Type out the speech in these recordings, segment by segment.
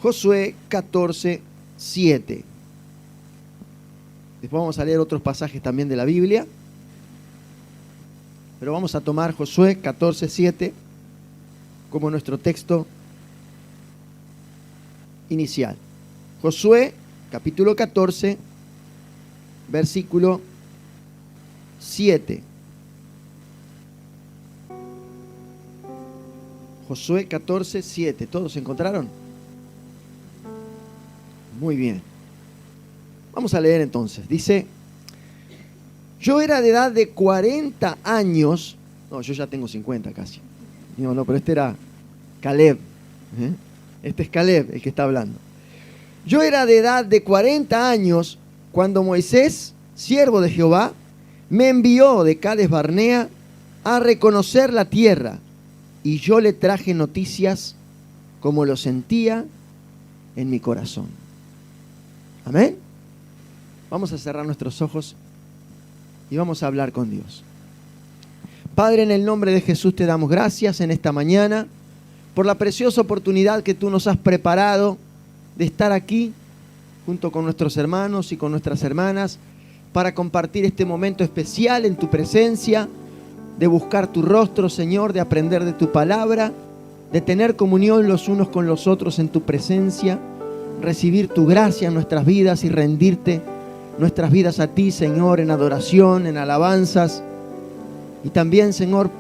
Josué 14:7. Después vamos a leer otros pasajes también de la Biblia, pero vamos a tomar Josué 14:7 como nuestro texto inicial. Josué capítulo 14, versículo 7. Josué 14:7. ¿Todos se encontraron? Muy bien. Vamos a leer entonces. Dice: yo era de edad de 40 años. No, yo ya tengo 50 casi. No, pero este era Caleb. Este es Caleb el que está hablando. Yo era de edad de 40 años cuando Moisés, siervo de Jehová, me envió de Cades Barnea a reconocer la tierra, y yo le traje noticias como lo sentía en mi corazón. Amén. Vamos a cerrar nuestros ojos y vamos a hablar con Dios. Padre, en el nombre de Jesús te damos gracias en esta mañana por la preciosa oportunidad que tú nos has preparado de estar aquí junto con nuestros hermanos y con nuestras hermanas para compartir este momento especial en tu presencia, de buscar tu rostro, Señor, de aprender de tu palabra, de tener comunión los unos con los otros en tu presencia, recibir tu gracia en nuestras vidas y rendirte nuestras vidas a ti, Señor, en adoración, en alabanzas, y también, Señor,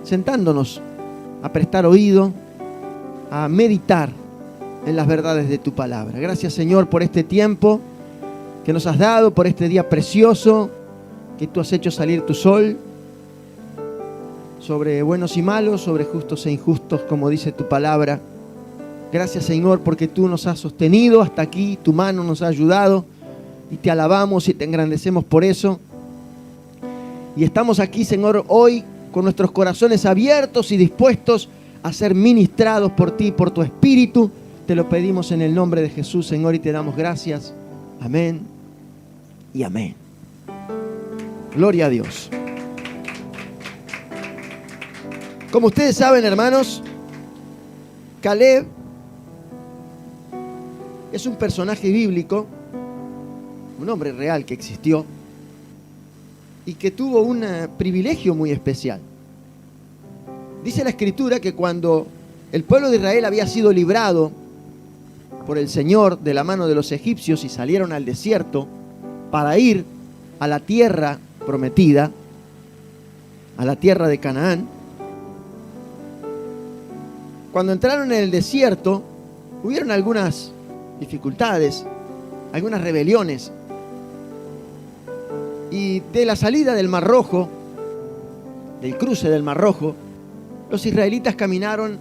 sentándonos a prestar oído, a meditar en las verdades de tu palabra. Gracias, Señor, por este tiempo que nos has dado, por este día precioso que tú has hecho salir tu sol sobre buenos y malos, sobre justos e injustos, como dice tu palabra. Gracias, Señor, porque tú nos has sostenido hasta aquí, tu mano nos ha ayudado, y te alabamos y te engrandecemos por eso. Y estamos aquí, Señor, hoy con nuestros corazones abiertos y dispuestos a ser ministrados por ti, por tu Espíritu. Te lo pedimos en el nombre de Jesús, Señor, y te damos gracias. Amén y amén. Gloria a Dios. Como ustedes saben, hermanos, Caleb es un personaje bíblico, un hombre real que existió y que tuvo un privilegio muy especial. Dice la Escritura que cuando el pueblo de Israel había sido librado por el Señor de la mano de los egipcios y salieron al desierto para ir a la tierra prometida, a la tierra de Canaán, cuando entraron en el desierto hubieron algunas dificultades, algunas rebeliones, y de la salida del Mar Rojo, del cruce del Mar Rojo, los israelitas caminaron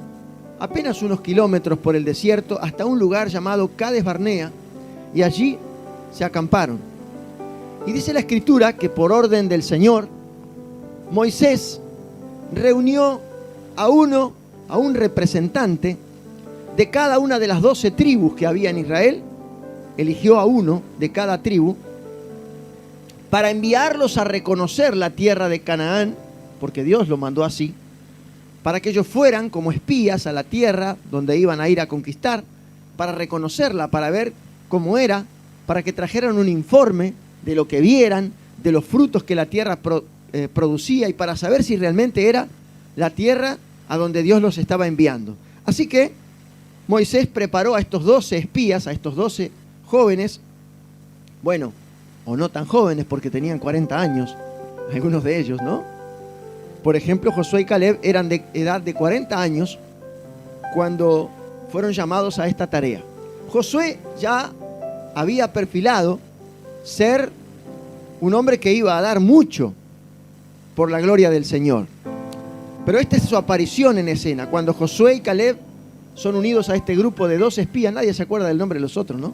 apenas unos kilómetros por el desierto hasta un lugar llamado Cades Barnea, y allí se acamparon. Y dice la Escritura que por orden del Señor, Moisés reunió a un representante de cada una de las 12 tribus que había en Israel, eligió a uno de cada tribu para enviarlos a reconocer la tierra de Canaán, porque Dios lo mandó así, para que ellos fueran como espías a la tierra donde iban a ir a conquistar, para reconocerla, para ver cómo era, para que trajeran un informe de lo que vieran, de los frutos que la tierra producía, y para saber si realmente era la tierra a donde Dios los estaba enviando. Así que Moisés preparó a estos 12 espías, a estos 12 jóvenes, bueno, o no tan jóvenes porque tenían 40 años, algunos de ellos, ¿no? Por ejemplo, Josué y Caleb eran de edad de 40 años cuando fueron llamados a esta tarea. Josué ya había perfilado ser un hombre que iba a dar mucho por la gloria del Señor. Pero esta es su aparición en escena, cuando Josué y Caleb son unidos a este grupo de 12 espías. Nadie se acuerda del nombre de los otros, ¿no?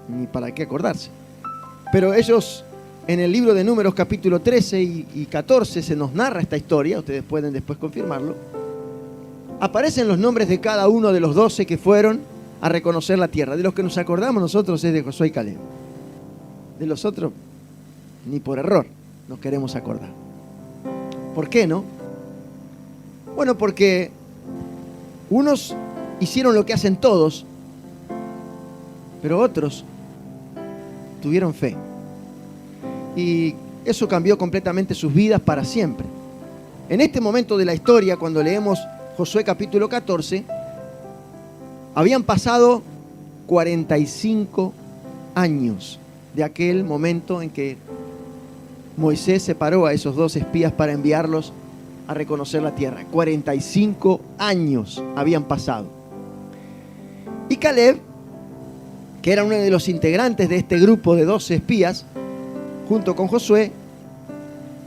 Ni para qué acordarse. Pero ellos, en el libro de Números capítulo 13 y 14, se nos narra esta historia, ustedes pueden después confirmarlo. Aparecen los nombres de cada uno de los 12 que fueron a reconocer la tierra. De los que nos acordamos nosotros es de Josué y Caleb. De los otros, ni por error nos queremos acordar. ¿Por qué no? Bueno, porque unos hicieron lo que hacen todos, pero otros tuvieron fe. Y eso cambió completamente sus vidas para siempre. En este momento de la historia, cuando leemos Josué capítulo 14, habían pasado 45 años de aquel momento en que Moisés separó a esos 2 espías para enviarlos a reconocer la tierra. 45 años habían pasado. Y Caleb, que era uno de los integrantes de este grupo de 12 espías, junto con Josué,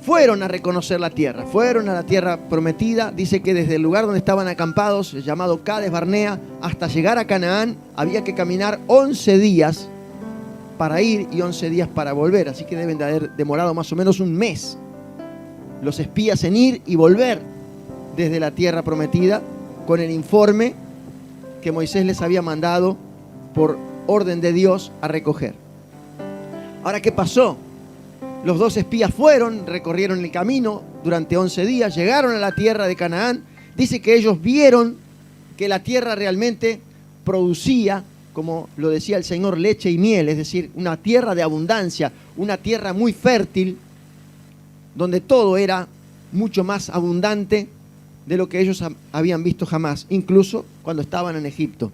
fueron a reconocer la tierra. Fueron a la tierra prometida. Dice que desde el lugar donde estaban acampados, llamado Cades Barnea, hasta llegar a Canaán, había que caminar 11 días para ir y 11 días para volver. Así que deben de haber demorado más o menos un mes los espías en ir y volver desde la tierra prometida con el informe que Moisés les había mandado por orden de Dios a recoger. Ahora, ¿qué pasó? Los 2 espías fueron, recorrieron el camino durante 11 días, llegaron a la tierra de Canaán. Dice que ellos vieron que la tierra realmente producía, como lo decía el Señor, leche y miel, es decir, una tierra de abundancia, una tierra muy fértil, donde todo era mucho más abundante de lo que ellos habían visto jamás, incluso cuando estaban en Egipto.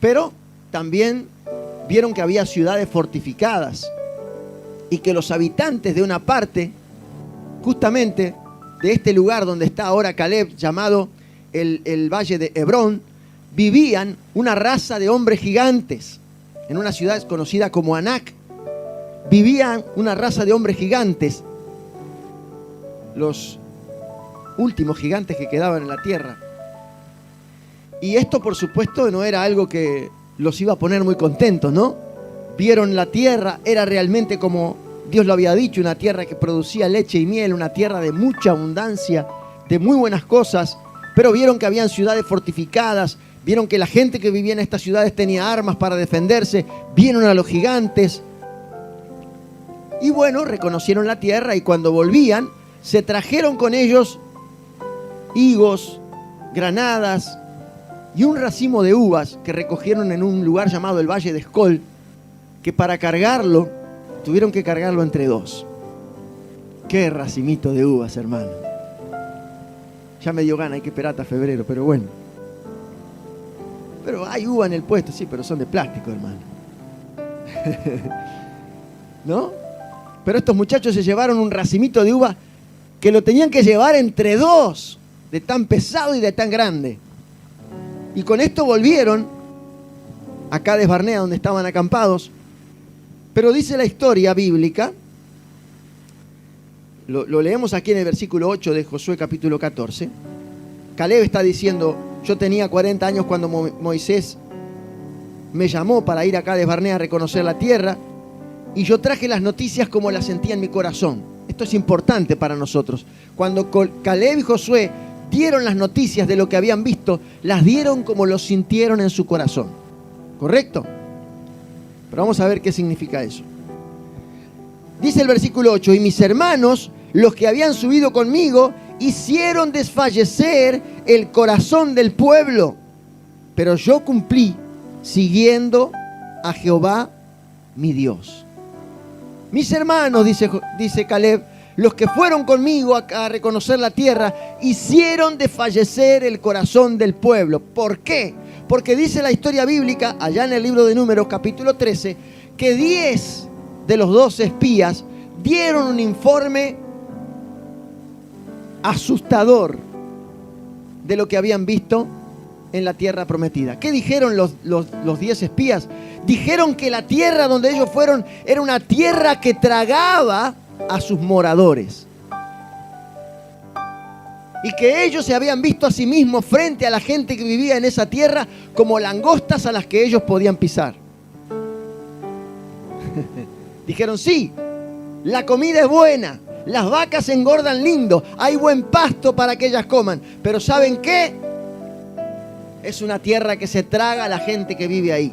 Pero también vieron que había ciudades fortificadas y que los habitantes de una parte, justamente de este lugar donde está ahora Caleb, llamado el Valle de Hebrón, vivían una raza de hombres gigantes. En una ciudad conocida como Anac, vivían una raza de hombres gigantes, los últimos gigantes que quedaban en la tierra. Y esto, por supuesto, no era algo que los iba a poner muy contentos, ¿no? Vieron la tierra, era realmente como Dios lo había dicho, una tierra que producía leche y miel, una tierra de mucha abundancia, de muy buenas cosas, pero vieron que habían ciudades fortificadas, vieron que la gente que vivía en estas ciudades tenía armas para defenderse, vieron a los gigantes, y bueno, reconocieron la tierra, y cuando volvían, se trajeron con ellos higos, granadas, y un racimo de uvas que recogieron en un lugar llamado el Valle de Escol, que para cargarlo, tuvieron que cargarlo entre 2. ¡Qué racimito de uvas, hermano! Ya me dio gana, hay que esperar hasta febrero, pero bueno. Pero hay uva en el puesto, sí, pero son de plástico, hermano. ¿No? Pero estos muchachos se llevaron un racimito de uva que lo tenían que llevar entre 2, de tan pesado y de tan grande. Y con esto volvieron a Cades Barnea, donde estaban acampados. Pero dice la historia bíblica, lo leemos aquí en el versículo 8 de Josué capítulo 14. Caleb está diciendo: yo tenía 40 años cuando Moisés me llamó para ir a Cades Barnea a reconocer la tierra, y yo traje las noticias como las sentía en mi corazón. Esto es importante para nosotros. Cuando Caleb y Josué dieron las noticias de lo que habían visto, las dieron como lo sintieron en su corazón. ¿Correcto? Pero vamos a ver qué significa eso. Dice el versículo 8: y mis hermanos, los que habían subido conmigo, hicieron desfallecer el corazón del pueblo, pero yo cumplí siguiendo a Jehová mi Dios. Mis hermanos, dice Caleb, los que fueron conmigo a reconocer la tierra, hicieron desfallecer el corazón del pueblo. ¿Por qué? Porque dice la historia bíblica, allá en el libro de Números, capítulo 13, que 10 de los 12 espías dieron un informe asustador de lo que habían visto en la tierra prometida. ¿Qué dijeron los 10 espías? Dijeron que la tierra donde ellos fueron era una tierra que tragaba a sus moradores, y que ellos se habían visto a sí mismos frente a la gente que vivía en esa tierra como langostas a las que ellos podían pisar. Dijeron: sí, la comida es buena, las vacas engordan lindo, hay buen pasto para que ellas coman, pero ¿saben qué? Es una tierra que se traga a la gente que vive ahí.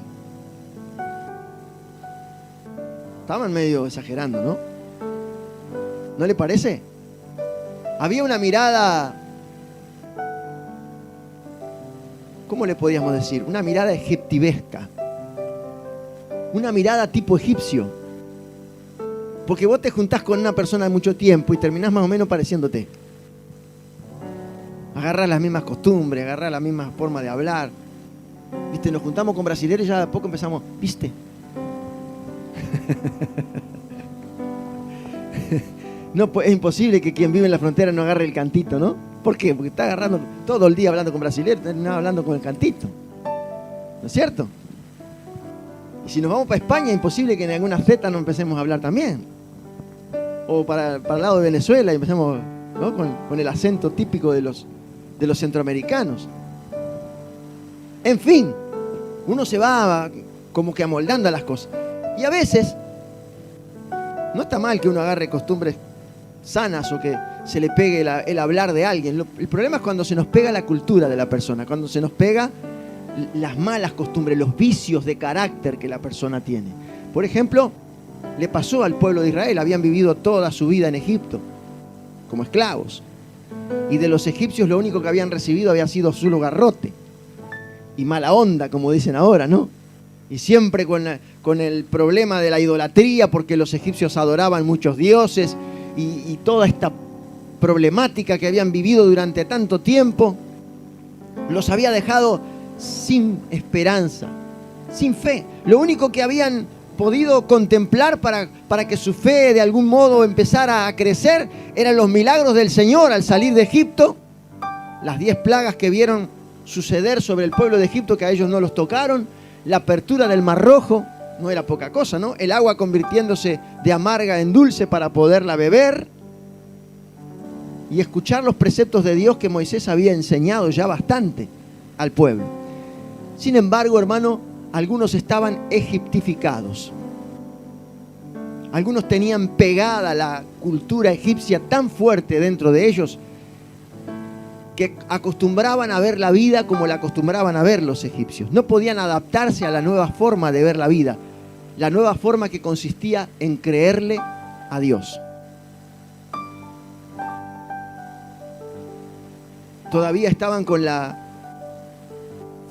Estaban medio exagerando, ¿no? ¿No le parece? Había una mirada ¿cómo le podíamos decir? Una mirada egiptivesca. Una mirada tipo egipcio. Porque vos te juntás con una persona de mucho tiempo y terminás más o menos pareciéndote. Agarrás las mismas costumbres, agarrás la misma forma de hablar. ¿Viste? Nos juntamos con brasileños y ya de a poco empezamos, ¿viste? No, pues es imposible que quien vive en la frontera no agarre el cantito, ¿no? ¿Por qué? Porque está agarrando todo el día hablando con brasileños, terminaba hablando con el cantito. ¿No es cierto? Y si nos vamos para España, es imposible que en alguna feta no empecemos a hablar también. O para el lado de Venezuela y empecemos, ¿no? con el acento típico de los centroamericanos. En fin, uno se va como que amoldando a las cosas. Y a veces, no está mal que uno agarre costumbres sanas o que se le pegue el hablar de alguien. El problema es cuando se nos pega la cultura de la persona, cuando se nos pega las malas costumbres, los vicios de carácter que la persona tiene. Por ejemplo, le pasó al pueblo de Israel, habían vivido toda su vida en Egipto, como esclavos. Y de los egipcios lo único que habían recibido había sido solo garrote y mala onda, como dicen ahora, ¿no? Y siempre con el problema de la idolatría, porque los egipcios adoraban muchos dioses y toda esta problemática que habían vivido durante tanto tiempo, los había dejado sin esperanza, sin fe. Lo único que habían podido contemplar para que su fe de algún modo empezara a crecer eran los milagros del Señor al salir de Egipto, las 10 plagas que vieron suceder sobre el pueblo de Egipto que a ellos no los tocaron, la apertura del Mar Rojo, no era poca cosa, ¿no? El agua convirtiéndose de amarga en dulce para poderla beber y escuchar los preceptos de Dios que Moisés había enseñado ya bastante al pueblo. Sin embargo, hermano, algunos estaban egiptificados. Algunos tenían pegada la cultura egipcia tan fuerte dentro de ellos que acostumbraban a ver la vida como la acostumbraban a ver los egipcios. No podían adaptarse a la nueva forma de ver la vida, la nueva forma que consistía en creerle a Dios. Todavía estaban con la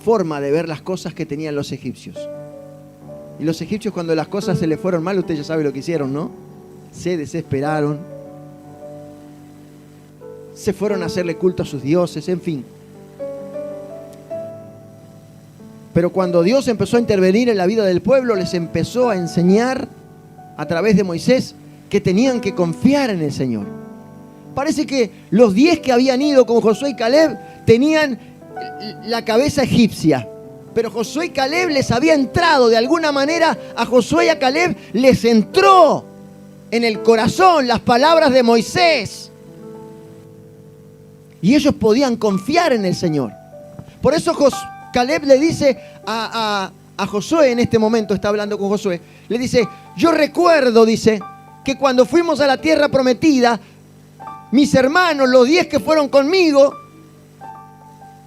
forma de ver las cosas que tenían los egipcios. Y los egipcios, cuando las cosas se les fueron mal, usted ya sabe lo que hicieron, ¿no? Se desesperaron, se fueron a hacerle culto a sus dioses, en fin. Pero cuando Dios empezó a intervenir en la vida del pueblo, les empezó a enseñar a través de Moisés que tenían que confiar en el Señor. Parece que los 10 que habían ido con Josué y Caleb tenían la cabeza egipcia, pero Josué y Caleb les había entrado de alguna manera. A Josué y a Caleb les entró en el corazón las palabras de Moisés y ellos podían confiar en el Señor. Por eso Caleb le dice a Josué, en este momento está hablando con Josué, le dice: yo recuerdo, dice, que cuando fuimos a la tierra prometida, mis hermanos, los 10 que fueron conmigo,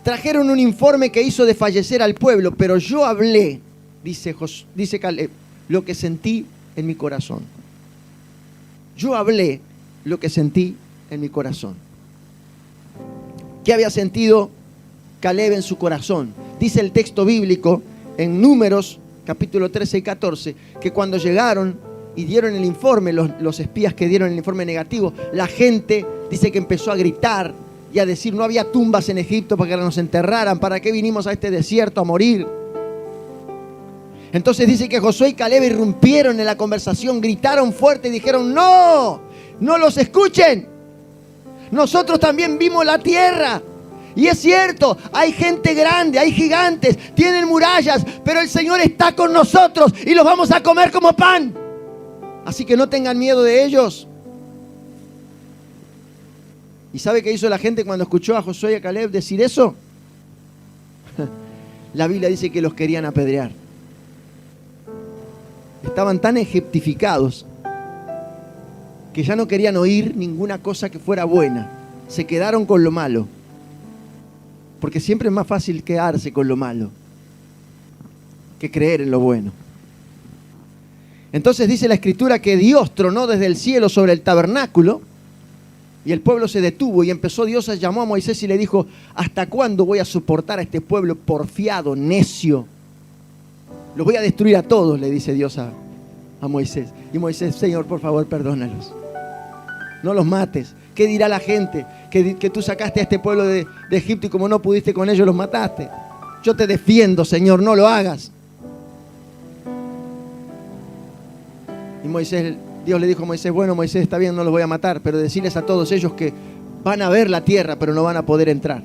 trajeron un informe que hizo desfallecer al pueblo, pero yo hablé, dice Caleb, lo que sentí en mi corazón. Yo hablé lo que sentí en mi corazón. ¿Qué había sentido Caleb en su corazón? Dice el texto bíblico en Números, capítulo 13 y 14, que cuando llegaron y dieron el informe, los espías que dieron el informe negativo, la gente dice que empezó a gritar y a decir: no había tumbas en Egipto para que nos enterraran, ¿para qué vinimos a este desierto a morir? Entonces dice que Josué y Caleb irrumpieron en la conversación, gritaron fuerte y dijeron: no los escuchen, nosotros también vimos la tierra. Y es cierto, hay gente grande, hay gigantes, tienen murallas, pero el Señor está con nosotros y los vamos a comer como pan. Así que no tengan miedo de ellos. ¿Y sabe qué hizo la gente cuando escuchó a Josué y a Caleb decir eso? La Biblia dice que los querían apedrear. Estaban tan egiptificados que ya no querían oír ninguna cosa que fuera buena. Se quedaron con lo malo. Porque siempre es más fácil quedarse con lo malo que creer en lo bueno. Entonces dice la Escritura que Dios tronó desde el cielo sobre el tabernáculo Y el pueblo se detuvo y empezó Dios llamó a Moisés y le dijo: ¿hasta cuándo voy a soportar a este pueblo porfiado, necio? Los voy a destruir a todos, le dice Dios a Moisés. Y Moisés: Señor, por favor, perdónalos. No los mates. ¿Qué dirá la gente? Que tú sacaste a este pueblo de Egipto y como no pudiste con ellos, los mataste. Yo te defiendo, Señor, no lo hagas. Y Dios le dijo a Moisés: bueno, Moisés, está bien, no los voy a matar, pero decirles a todos ellos que van a ver la tierra, pero no van a poder entrar.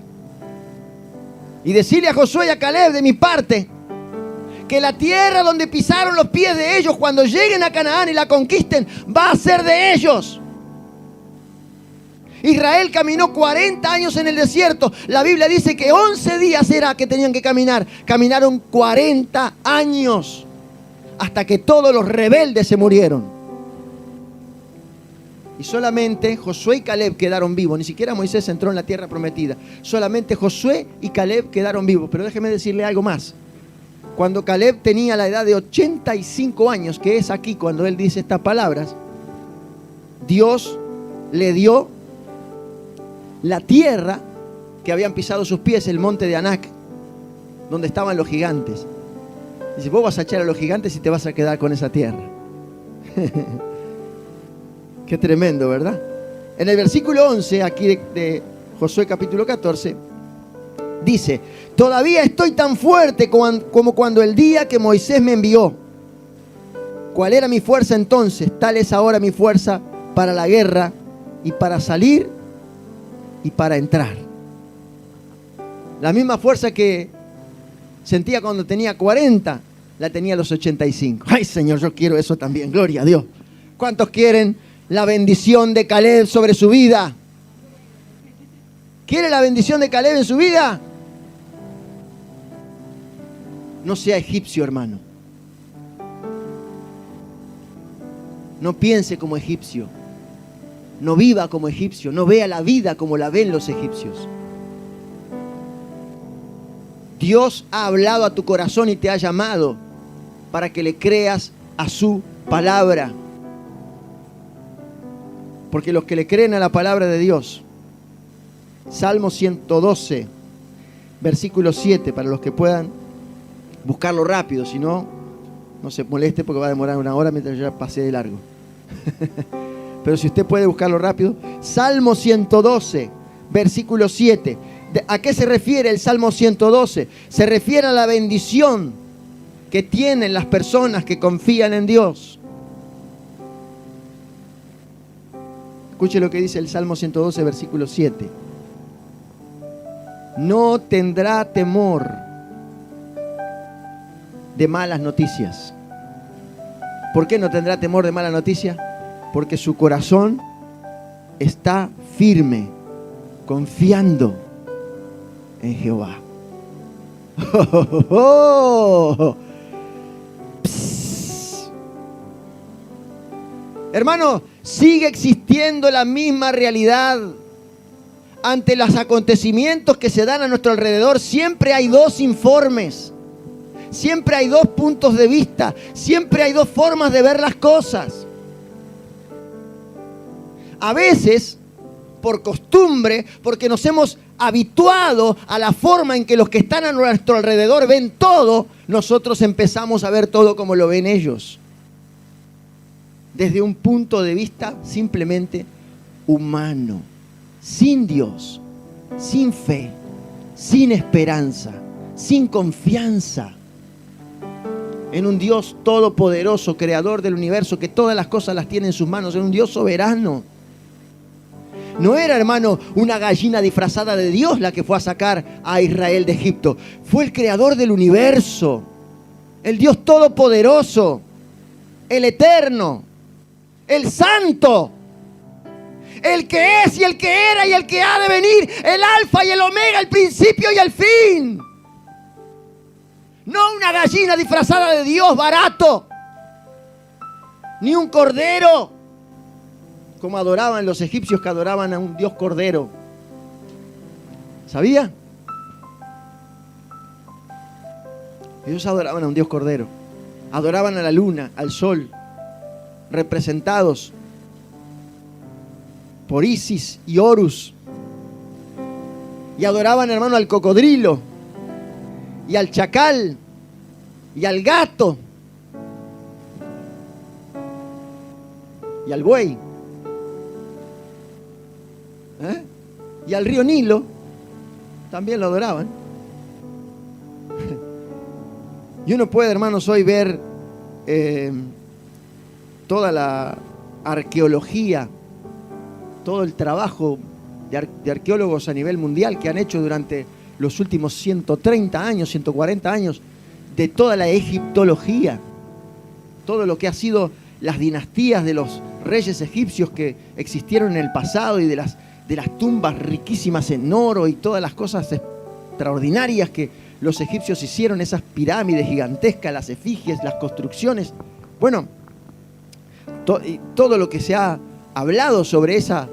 Y decirle a Josué y a Caleb de mi parte, que la tierra donde pisaron los pies de ellos cuando lleguen a Canaán y la conquisten, va a ser de ellos. Israel caminó 40 años en el desierto. La Biblia dice que 11 días era que tenían que caminar. Caminaron 40 años hasta que todos los rebeldes se murieron. Y solamente Josué y Caleb quedaron vivos. Ni siquiera Moisés entró en la tierra prometida. Solamente Josué y Caleb quedaron vivos. Pero déjeme decirle algo más. Cuando Caleb tenía la edad de 85 años, que es aquí cuando él dice estas palabras, Dios le dio la tierra que habían pisado sus pies, el monte de Anac, donde estaban los gigantes. Dice: vos vas a echar a los gigantes y te vas a quedar con esa tierra. Qué tremendo, ¿verdad? En el versículo 11, aquí de Josué capítulo 14, dice: todavía estoy tan fuerte como cuando el día que Moisés me envió. ¿Cuál era mi fuerza entonces? Tal es ahora mi fuerza para la guerra y para salir y para entrar. La misma fuerza que sentía cuando tenía 40, la tenía a los 85. Ay, Señor, yo quiero eso también, gloria a Dios. ¿Cuántos quieren la bendición de Caleb sobre su vida? ¿Quiere la bendición de Caleb en su vida? No sea egipcio, hermano. No piense como egipcio. No viva como egipcio. No vea la vida como la ven los egipcios. Dios ha hablado a tu corazón y te ha llamado para que le creas a su palabra. Porque los que le creen a la palabra de Dios, Salmo 112, versículo 7, para los que puedan buscarlo rápido, si no, no se moleste porque va a demorar una hora mientras yo ya pasé de largo. Pero si usted puede buscarlo rápido, Salmo 112, versículo 7. ¿A qué se refiere el Salmo 112? Se refiere a la bendición que tienen las personas que confían en Dios. Escuche lo que dice el Salmo 112, versículo 7. No tendrá temor de malas noticias. ¿Por qué no tendrá temor de malas noticias? Porque su corazón está firme, confiando en Jehová. Hermano, sigue existiendo la misma realidad. Ante los acontecimientos que se dan a nuestro alrededor, siempre hay dos informes. Siempre hay dos puntos de vista. Siempre hay dos formas de ver las cosas. A veces, por costumbre, porque nos hemos habituado a la forma en que los que están a nuestro alrededor ven todo, nosotros empezamos a ver todo como lo ven ellos. Desde un punto de vista simplemente humano, sin Dios, sin fe, sin esperanza, sin confianza en un Dios todopoderoso, creador del universo, que todas las cosas las tiene en sus manos, en un Dios soberano. No era, hermano, una gallina disfrazada de Dios la que fue a sacar a Israel de Egipto. Fue el creador del universo, el Dios todopoderoso, el eterno, el santo, el que es y el que era y el que ha de venir, el alfa y el omega, el principio y el fin. No una gallina disfrazada de Dios barato, ni un cordero, como adoraban los egipcios, que adoraban a un Dios cordero. ¿Sabía? Ellos adoraban a un Dios cordero. Adoraban a la luna, al sol, representados por Isis y Horus. Y adoraban, hermano, al cocodrilo y al chacal y al gato y al buey. Y al río Nilo también lo adoraban. Y uno puede, hermanos, hoy ver toda la arqueología, todo el trabajo de arqueólogos a nivel mundial que han hecho durante los últimos 130 años, 140 años, de toda la egiptología, todo lo que ha sido las dinastías de los reyes egipcios que existieron en el pasado y de las tumbas riquísimas en oro y todas las cosas extraordinarias que los egipcios hicieron, esas pirámides gigantescas, las efigies, las construcciones. Bueno, todo lo que se ha hablado sobre ese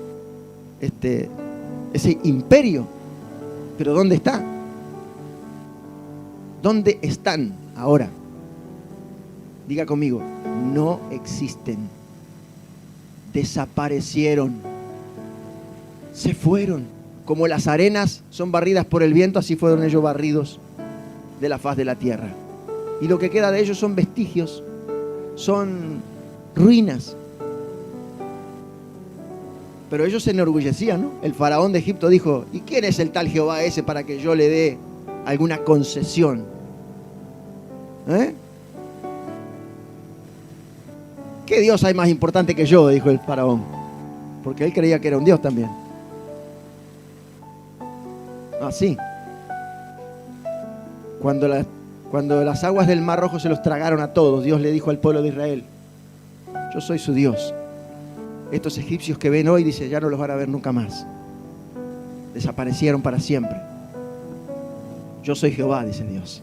imperio. Pero ¿dónde está? ¿Dónde están ahora? Diga conmigo, no existen. Desaparecieron. Se fueron. Como las arenas son barridas por el viento, así fueron ellos barridos de la faz de la tierra. Y lo que queda de ellos son vestigios, son ruinas. Pero ellos se enorgullecían, ¿no? El faraón de Egipto dijo, ¿y quién es el tal Jehová ese para que yo le dé alguna concesión? ¿Qué Dios hay más importante que yo?, dijo el faraón. Porque él creía que era un Dios también. Así. Cuando las aguas del Mar Rojo se los tragaron a todos, Dios le dijo al pueblo de Israel, yo soy su Dios. Estos egipcios que ven hoy, dice, ya no los van a ver nunca más. Desaparecieron para siempre. Yo soy Jehová, dice Dios.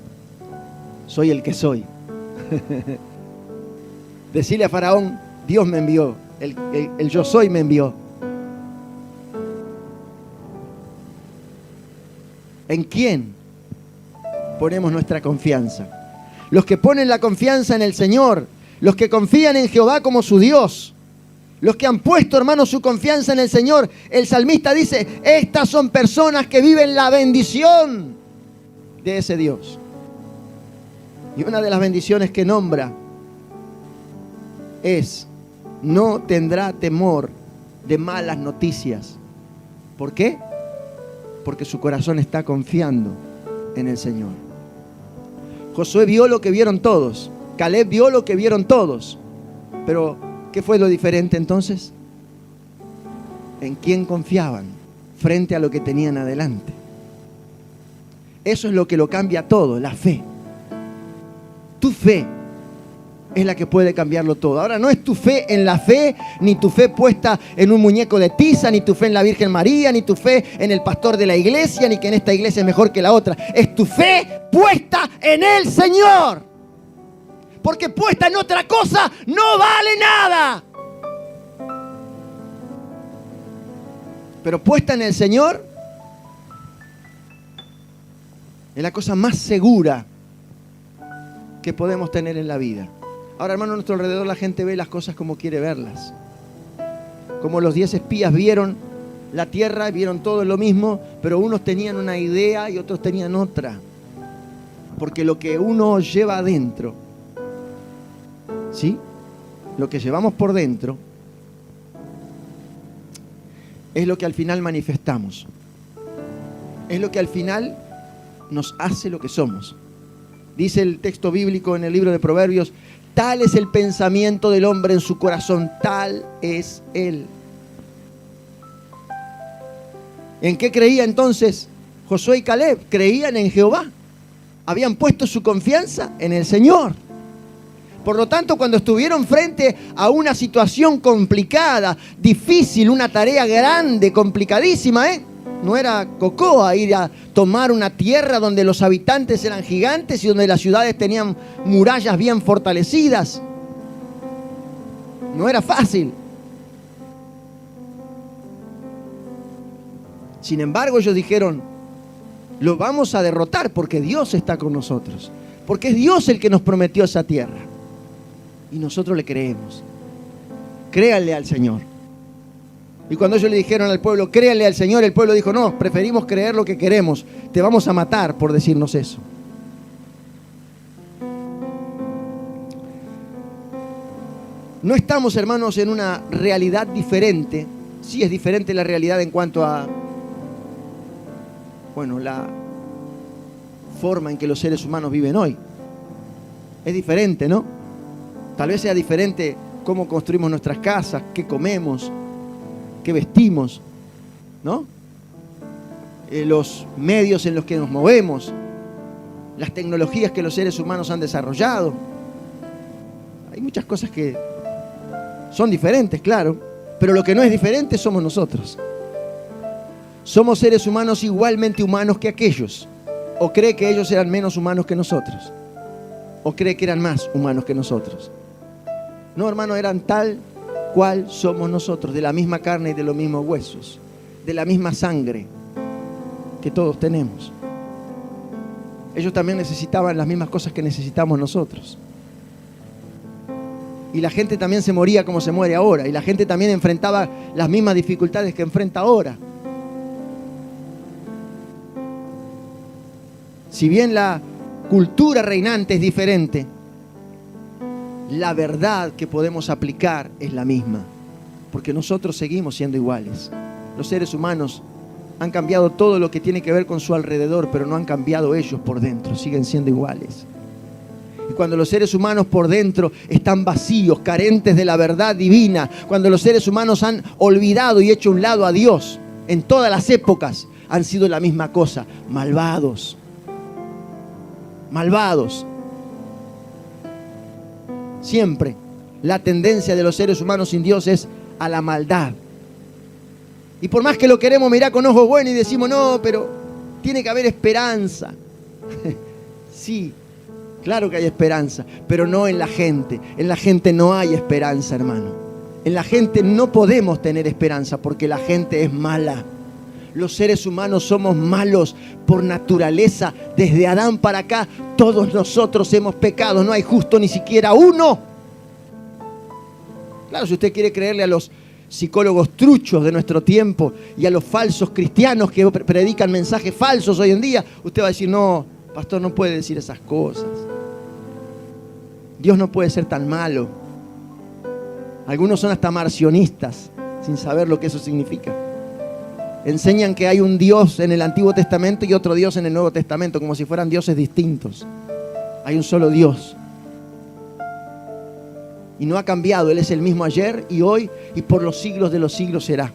Soy el que soy. Decirle a Faraón, Dios me envió. El yo soy me envió. ¿En quién ponemos nuestra confianza? Los que ponen la confianza en el Señor, los que confían en Jehová como su Dios, los que han puesto, hermanos, su confianza en el Señor. El salmista dice, estas son personas que viven la bendición de ese Dios. Y una de las bendiciones que nombra es, no tendrá temor de malas noticias. ¿Por qué? Porque su corazón está confiando en el Señor. Josué vio lo que vieron todos. Caleb vio lo que vieron todos. Pero, ¿qué fue lo diferente entonces? En quién confiaban frente a lo que tenían adelante. Eso es lo que lo cambia todo, la fe. Tu fe es la que puede cambiarlo todo. Ahora, no es tu fe en la fe, ni tu fe puesta en un muñeco de tiza, ni tu fe en la Virgen María, ni tu fe en el pastor de la iglesia, ni que en esta iglesia es mejor que la otra. Es tu fe puesta en el Señor. Porque puesta en otra cosa no vale nada. Pero puesta en el Señor es la cosa más segura que podemos tener en la vida. Ahora, hermano, a nuestro alrededor la gente ve las cosas como quiere verlas. Como los 10 espías vieron la tierra, vieron todo lo mismo, pero unos tenían una idea y otros tenían otra. Porque lo que uno lleva adentro, ¿sí? Lo que llevamos por dentro es lo que al final manifestamos. Es lo que al final nos hace lo que somos. Dice el texto bíblico en el libro de Proverbios, tal es el pensamiento del hombre en su corazón, tal es él. ¿En qué creía entonces Josué y Caleb? Creían en Jehová. Habían puesto su confianza en el Señor. Por lo tanto, cuando estuvieron frente a una situación complicada, difícil, una tarea grande, complicadísima, no era cocoa ir a tomar una tierra donde los habitantes eran gigantes y donde las ciudades tenían murallas bien fortalecidas. No era fácil. Sin embargo, ellos dijeron, lo vamos a derrotar porque Dios está con nosotros. Porque es Dios el que nos prometió esa tierra. Y nosotros le creemos. Créanle al Señor. Y cuando ellos le dijeron al pueblo, créanle al Señor, el pueblo dijo, no, preferimos creer lo que queremos. Te vamos a matar por decirnos eso. No estamos, hermanos, en una realidad diferente. Sí es diferente la realidad en cuanto a, la forma en que los seres humanos viven hoy. Es diferente, ¿no? Tal vez sea diferente cómo construimos nuestras casas, qué comemos, qué vestimos, ¿no? Los medios en los que nos movemos, las tecnologías que los seres humanos han desarrollado. Hay muchas cosas que son diferentes, claro, pero lo que no es diferente somos nosotros. Somos seres humanos igualmente humanos que aquellos. ¿O cree que ellos eran menos humanos que nosotros? ¿O cree que eran más humanos que nosotros? No, hermano, eran tal cual somos nosotros, de la misma carne y de los mismos huesos, de la misma sangre que todos tenemos. Ellos también necesitaban las mismas cosas que necesitamos nosotros. Y la gente también se moría como se muere ahora. Y la gente también enfrentaba las mismas dificultades que enfrenta ahora. Si bien la cultura reinante es diferente, la verdad que podemos aplicar es la misma. Porque nosotros seguimos siendo iguales. Los seres humanos han cambiado todo lo que tiene que ver con su alrededor, pero no han cambiado ellos por dentro. Siguen siendo iguales. Y cuando los seres humanos por dentro están vacíos, carentes de la verdad divina, cuando los seres humanos han olvidado y hecho a un lado a Dios, en todas las épocas han sido la misma cosa, malvados. Malvados. Siempre la tendencia de los seres humanos sin Dios es a la maldad. Y por más que lo queremos mirar con ojos buenos y decimos, no, pero tiene que haber esperanza. Sí. Claro que hay esperanza, pero no en la gente. En la gente no hay esperanza, hermano. En la gente no podemos tener esperanza porque la gente es mala. Los seres humanos somos malos por naturaleza. Desde Adán para acá, todos nosotros hemos pecado. No hay justo ni siquiera uno. Claro, si usted quiere creerle a los psicólogos truchos de nuestro tiempo y a los falsos cristianos que predican mensajes falsos hoy en día, usted va a decir, no, pastor, no puede decir esas cosas. Dios no puede ser tan malo. Algunos son hasta marcionistas, sin saber lo que eso significa. Enseñan que hay un Dios en el Antiguo Testamento y otro Dios en el Nuevo Testamento, como si fueran dioses distintos. Hay un solo Dios. Y no ha cambiado. Él es el mismo ayer y hoy y por los siglos de los siglos será.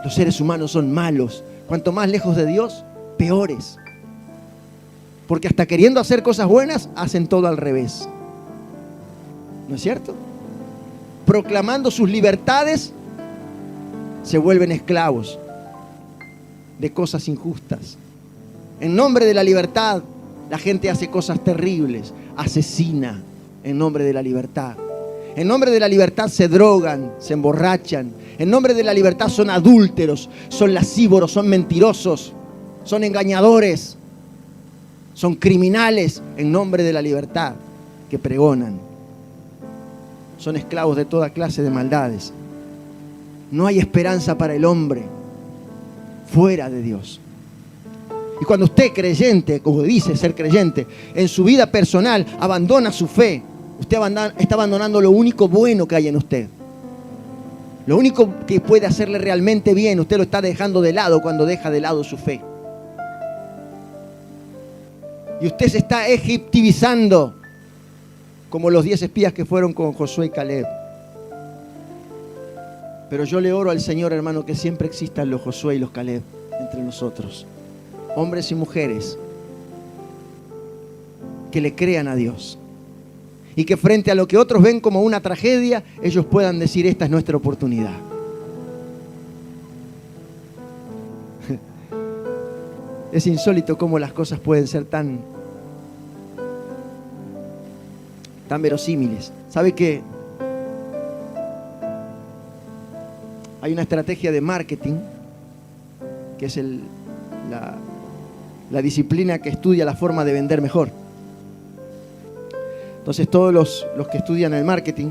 Los seres humanos son malos. Cuanto más lejos de Dios, peores. Porque hasta queriendo hacer cosas buenas, hacen todo al revés. ¿No es cierto? Proclamando sus libertades, se vuelven esclavos de cosas injustas. En nombre de la libertad, la gente hace cosas terribles, asesina en nombre de la libertad. En nombre de la libertad se drogan, se emborrachan. En nombre de la libertad son adúlteros, son lascívoros, son mentirosos, son engañadores, son criminales en nombre de la libertad que pregonan. Son esclavos de toda clase de maldades. No hay esperanza para el hombre fuera de Dios. Y cuando usted creyente, como dice ser creyente, en su vida personal abandona su fe, usted está abandonando lo único bueno que hay en usted. Lo único que puede hacerle realmente bien, usted lo está dejando de lado cuando deja de lado su fe. Y usted se está egiptivizando como los 10 espías que fueron con Josué y Caleb. Pero yo le oro al Señor, hermano, que siempre existan los Josué y los Caleb entre nosotros. Hombres y mujeres que le crean a Dios. Y que frente a lo que otros ven como una tragedia, ellos puedan decir, esta es nuestra oportunidad. Es insólito cómo las cosas pueden ser tan verosímiles. ¿Sabe qué? Hay una estrategia de marketing que es la disciplina que estudia la forma de vender mejor. Entonces todos los que estudian el marketing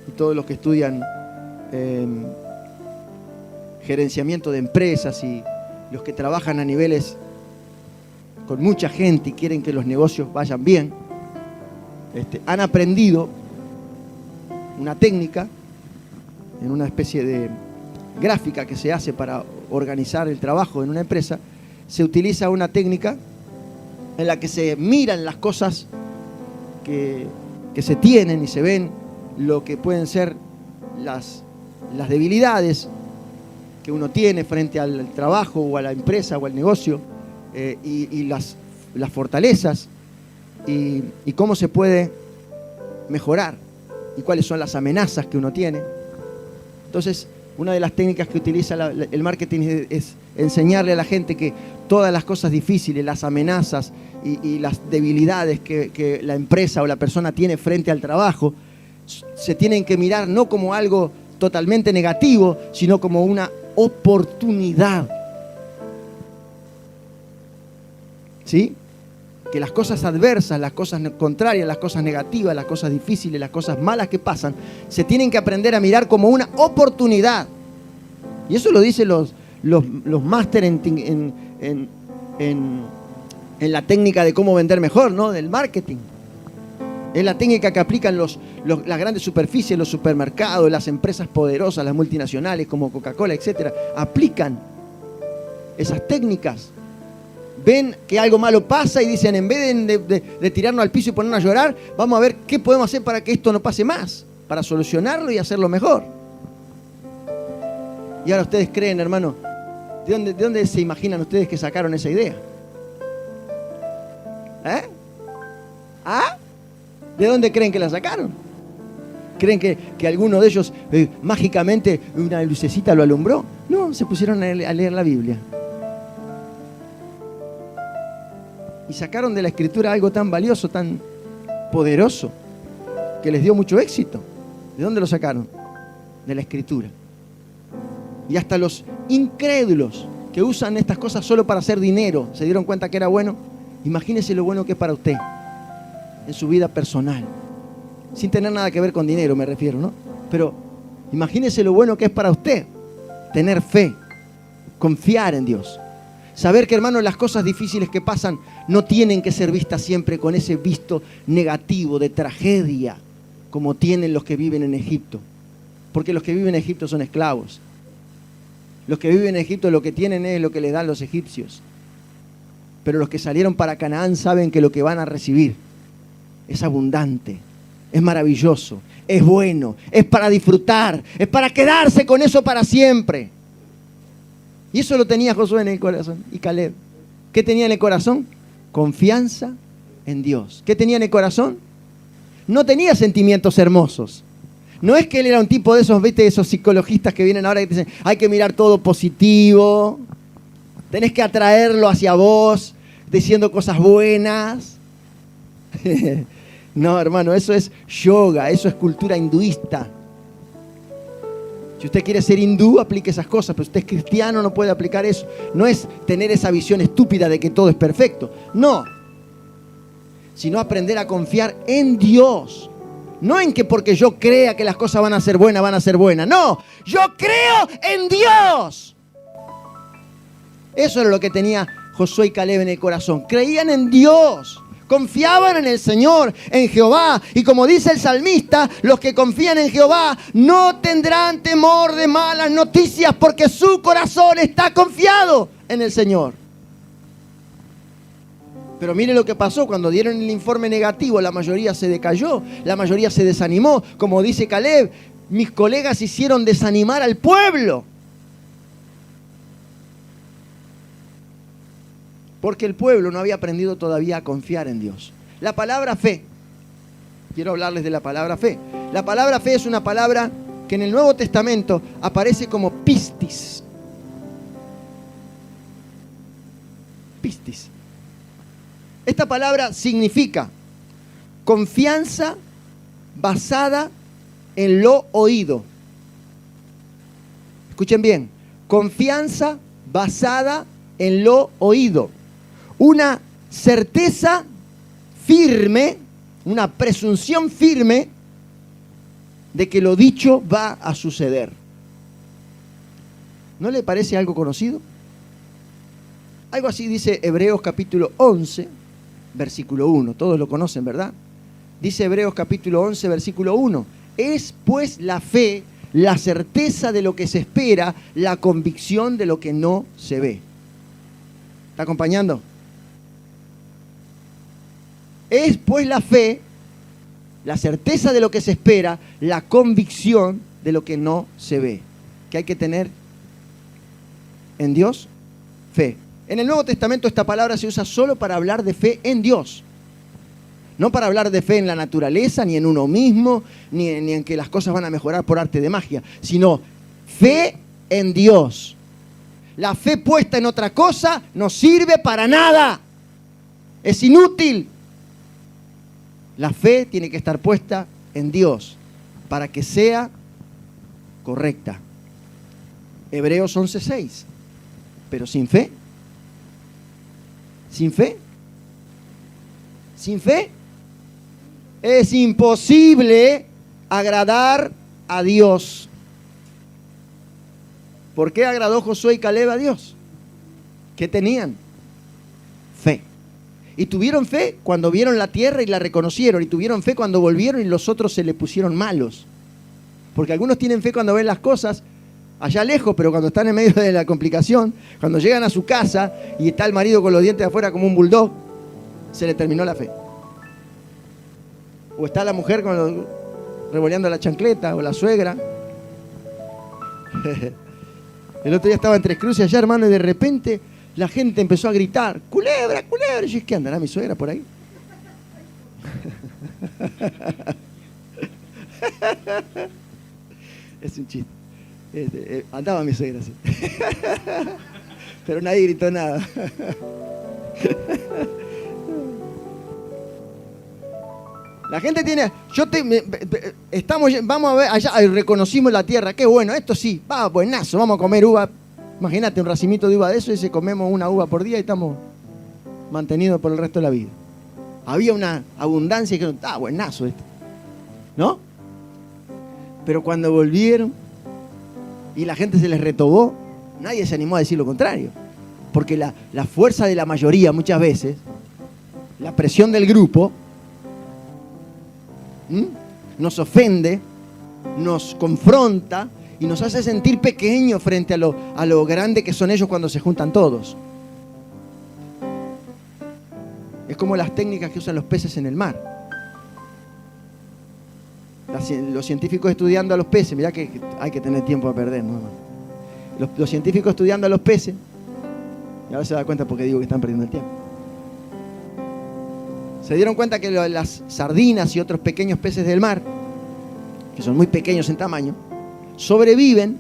y todos los que estudian gerenciamiento de empresas y los que trabajan a niveles con mucha gente y quieren que los negocios vayan bien, han aprendido una técnica en una especie de gráfica que se hace para organizar el trabajo en una empresa. Se utiliza una técnica en la que se miran las cosas que se tienen y se ven lo que pueden ser las debilidades que uno tiene frente al trabajo o a la empresa o al negocio, y las fortalezas y cómo se puede mejorar y cuáles son las amenazas que uno tiene. Entonces, una de las técnicas que utiliza el marketing es enseñarle a la gente que todas las cosas difíciles, las amenazas y las debilidades que la empresa o la persona tiene frente al trabajo, se tienen que mirar no como algo totalmente negativo, sino como una oportunidad. ¿Sí? Que las cosas adversas, las cosas contrarias, las cosas negativas, las cosas difíciles, las cosas malas que pasan, se tienen que aprender a mirar como una oportunidad. Y eso lo dicen los máster en la técnica de cómo vender mejor, ¿no? Del marketing. Es la técnica que aplican las grandes superficies, los supermercados, las empresas poderosas, las multinacionales como Coca-Cola, etcétera. Aplican esas técnicas. Ven que algo malo pasa y dicen, en vez de tirarnos al piso y ponernos a llorar, vamos a ver qué podemos hacer para que esto no pase más, para solucionarlo y hacerlo mejor. Y ahora ustedes creen, hermano, ¿de dónde se imaginan ustedes que sacaron esa idea? ¿Ah? ¿De dónde creen que la sacaron? ¿Creen que alguno de ellos mágicamente una lucecita lo alumbró? No, se pusieron a leer la Biblia. Y sacaron de la Escritura algo tan valioso, tan poderoso, que les dio mucho éxito. ¿De dónde lo sacaron? De la Escritura. Y hasta los incrédulos que usan estas cosas solo para hacer dinero, ¿se dieron cuenta que era bueno? Imagínense lo bueno que es para usted, en su vida personal. Sin tener nada que ver con dinero, me refiero, ¿no? Pero imagínense lo bueno que es para usted, tener fe, confiar en Dios. Saber que, hermano, las cosas difíciles que pasan no tienen que ser vistas siempre con ese visto negativo de tragedia, como tienen los que viven en Egipto. Porque los que viven en Egipto son esclavos. Los que viven en Egipto lo que tienen es lo que les dan los egipcios. Pero los que salieron para Canaán saben que lo que van a recibir es abundante, es maravilloso, es bueno, es para disfrutar, es para quedarse con eso para siempre. Y eso lo tenía Josué en el corazón y Caleb. ¿Qué tenía en el corazón? Confianza en Dios. ¿Qué tenía en el corazón? No tenía sentimientos hermosos. No es que él era un tipo de esos, ¿viste? Esos psicologistas que vienen ahora y dicen, hay que mirar todo positivo, tenés que atraerlo hacia vos, diciendo cosas buenas. No, hermano, eso es yoga, eso es cultura hinduista. Si usted quiere ser hindú, aplique esas cosas, pero usted es cristiano, no puede aplicar eso. No es tener esa visión estúpida de que todo es perfecto, no. Sino aprender a confiar en Dios. No en que porque yo crea que las cosas van a ser buenas, van a ser buenas. No, yo creo en Dios. Eso era lo que tenía Josué y Caleb en el corazón. Creían en Dios. Confiaban en el Señor, en Jehová. Y como dice el salmista, los que confían en Jehová no tendrán temor de malas noticias porque su corazón está confiado en el Señor. Pero mire lo que pasó cuando dieron el informe negativo. La mayoría se decayó, la mayoría se desanimó. Como dice Caleb, mis colegas hicieron desanimar al pueblo. Porque el pueblo no había aprendido todavía a confiar en Dios. La palabra fe, quiero hablarles de la palabra fe. La palabra fe es una palabra que en el Nuevo Testamento aparece como pistis. Pistis. Esta palabra significa confianza basada en lo oído. Escuchen bien, confianza basada en lo oído. Una certeza firme, una presunción firme de que lo dicho va a suceder. ¿No le parece algo conocido? Algo así dice Hebreos capítulo 11, versículo 1. Todos lo conocen, ¿verdad? Dice Hebreos capítulo 11, versículo 1. Es pues la fe, la certeza de lo que se espera, la convicción de lo que no se ve. ¿Está acompañando? Es pues la fe, la certeza de lo que se espera, la convicción de lo que no se ve. ¿Qué hay que tener en Dios? Fe. En el Nuevo Testamento esta palabra se usa solo para hablar de fe en Dios. No para hablar de fe en la naturaleza, ni en uno mismo, ni en que las cosas van a mejorar por arte de magia, sino fe en Dios. La fe puesta en otra cosa no sirve para nada. Es inútil. La fe tiene que estar puesta en Dios para que sea correcta. Hebreos 11:6. Pero sin fe, sin fe es imposible agradar a Dios. ¿Por qué agradó Josué y Caleb a Dios? ¿Qué tenían? Fe. Y tuvieron fe cuando vieron la tierra y la reconocieron. Y tuvieron fe cuando volvieron y los otros se le pusieron malos. Porque algunos tienen fe cuando ven las cosas allá lejos, pero cuando están en medio de la complicación, cuando llegan a su casa y está el marido con los dientes de afuera como un bulldog, se le terminó la fe. O está la mujer revoleando la chancleta, o la suegra. El otro día estaba en Tres Cruces allá, hermano, y de repente la gente empezó a gritar, ¡culebra, culebra! Y yo, ¿qué andará mi suegra por ahí? Es un chiste. Andaba mi suegra así. Pero nadie gritó nada. La gente tiene, vamos a ver allá, reconocimos la tierra, qué bueno, esto sí, va, buenazo, vamos a comer uva. Imagínate un racimito de uva de eso y si comemos una uva por día y estamos mantenidos por el resto de la vida. Había una abundancia y dijeron, buenazo esto, ¿no? Pero cuando volvieron y la gente se les retobó, nadie se animó a decir lo contrario. Porque la fuerza de la mayoría muchas veces, la presión del grupo, nos ofende, nos confronta y nos hace sentir pequeños frente a lo grande que son ellos cuando se juntan todos. Es como las técnicas que usan los peces en el mar. Los científicos estudiando a los peces, mirá que hay que tener tiempo a perder, ¿no? Los científicos estudiando a los peces, y ahora se da cuenta porque digo que están perdiendo el tiempo. Se dieron cuenta que las sardinas y otros pequeños peces del mar, que son muy pequeños en tamaño, sobreviven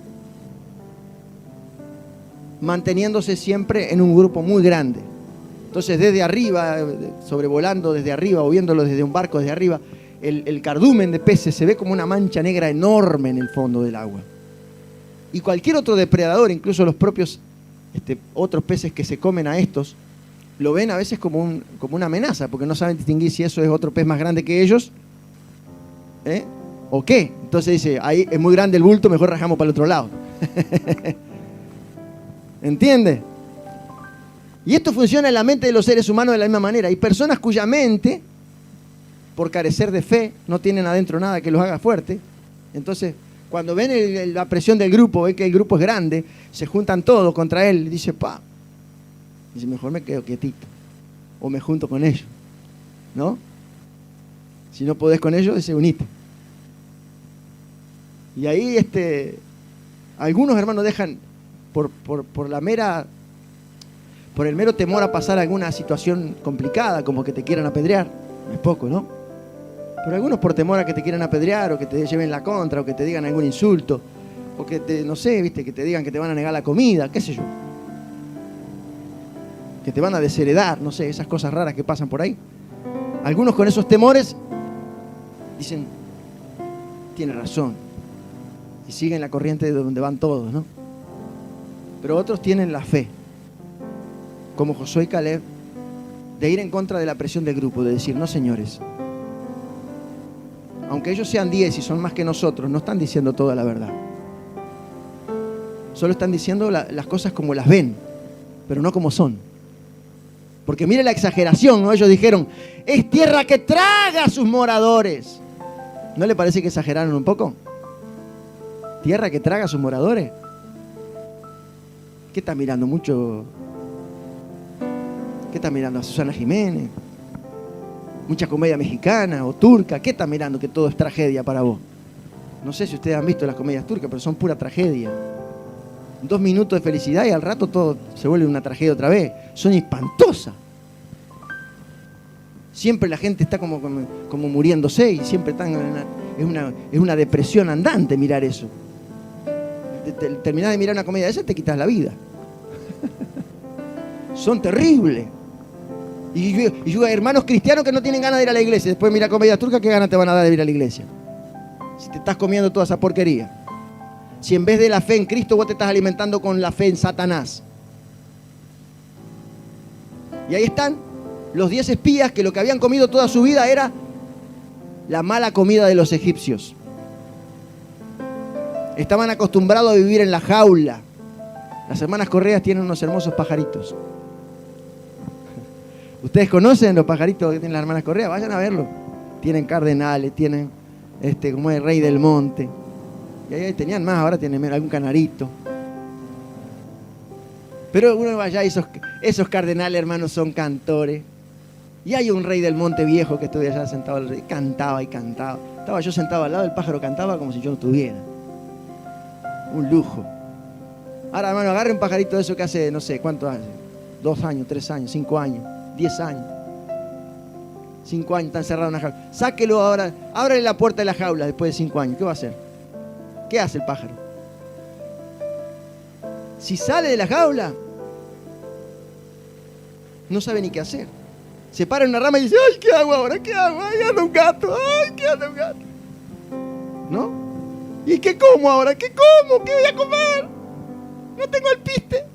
manteniéndose siempre en un grupo muy grande. Entonces desde arriba, sobrevolando desde arriba o viéndolo desde un barco desde arriba, el cardumen de peces se ve como una mancha negra enorme en el fondo del agua. Y cualquier otro depredador, incluso los propios otros peces que se comen a estos, lo ven a veces como una amenaza, porque no saben distinguir si eso es otro pez más grande que ellos, o qué. Entonces dice, ahí es muy grande el bulto, mejor rajamos para el otro lado. ¿Entiende? Y esto funciona en la mente de los seres humanos de la misma manera. Hay personas cuya mente, por carecer de fe, no tienen adentro nada que los haga fuerte. Entonces, cuando ven la presión del grupo, ven que el grupo es grande, se juntan todos contra él, y dice, dice, mejor me quedo quietito, o me junto con ellos, ¿no? Si no podés con ellos, dice, unite. Y ahí algunos hermanos dejan, por el mero temor a pasar alguna situación complicada, como que te quieran apedrear, no es poco, ¿no? Pero algunos por temor a que te quieran apedrear, o que te lleven la contra, o que te digan algún insulto, o que no sé, viste, que te digan que te van a negar la comida, qué sé yo. Que te van a desheredar, no sé, esas cosas raras que pasan por ahí. Algunos con esos temores dicen, tiene razón, y siguen la corriente de donde van todos, ¿no? Pero otros tienen la fe, como Josué y Caleb, de ir en contra de la presión del grupo, de decir, no señores, aunque ellos sean 10 y son más que nosotros, no están diciendo toda la verdad. Solo están diciendo las cosas como las ven, pero no como son. Porque mire la exageración, ¿no? Ellos dijeron, es tierra que traga a sus moradores. ¿No le parece que exageraron un poco? ¿Tierra que traga a sus moradores? ¿Qué está mirando mucho? ¿Qué está mirando? ¿A Susana Jiménez? ¿Mucha comedia mexicana o turca? ¿Qué está mirando que todo es tragedia para vos? No sé si ustedes han visto las comedias turcas, pero son pura tragedia. 2 minutos de felicidad y al rato todo se vuelve una tragedia otra vez. Son espantosas. Siempre la gente está como muriéndose y siempre están es una depresión andante mirar eso. Terminás de mirar una comedia de esa, te quitas la vida. Son terribles. Y yo, hermanos cristianos que no tienen ganas de ir a la iglesia, después mira comedia turca, ¿qué ganas te van a dar de ir a la iglesia? Si te estás comiendo toda esa porquería. Si en vez de la fe en Cristo vos te estás alimentando con la fe en Satanás. Y ahí están los 10 espías que lo que habían comido toda su vida era la mala comida de los egipcios. Estaban acostumbrados a vivir en la jaula. Las hermanas Correas tienen unos hermosos pajaritos. ¿Ustedes conocen los pajaritos que tienen las hermanas Correas? Vayan a verlos. Tienen cardenales, tienen como el rey del monte. Y ahí tenían más, ahora tienen algún canarito. Pero uno vaya, esos cardenales, hermanos, son cantores. Y hay un rey del monte viejo que estuve allá sentado, cantaba y cantaba. Estaba yo sentado al lado, el pájaro cantaba como si yo no estuviera. Un lujo. Ahora, hermano, agarre un pajarito de eso que hace, no sé, ¿cuánto hace? 2 años, 3 años, 5 años, 10 años. 5 años, está encerrado en una jaula. Sáquelo ahora, ábrele la puerta de la jaula después de 5 años. ¿Qué va a hacer? ¿Qué hace el pájaro? Si sale de la jaula, no sabe ni qué hacer. Se para en una rama y dice, ¡ay, qué hago ahora! ¿Qué hago? ¡Ay, anda un gato! ¡Ay, qué anda un gato! ¿No? ¿Y qué como ahora? ¿Qué como? ¿Qué voy a comer? No tengo el piste.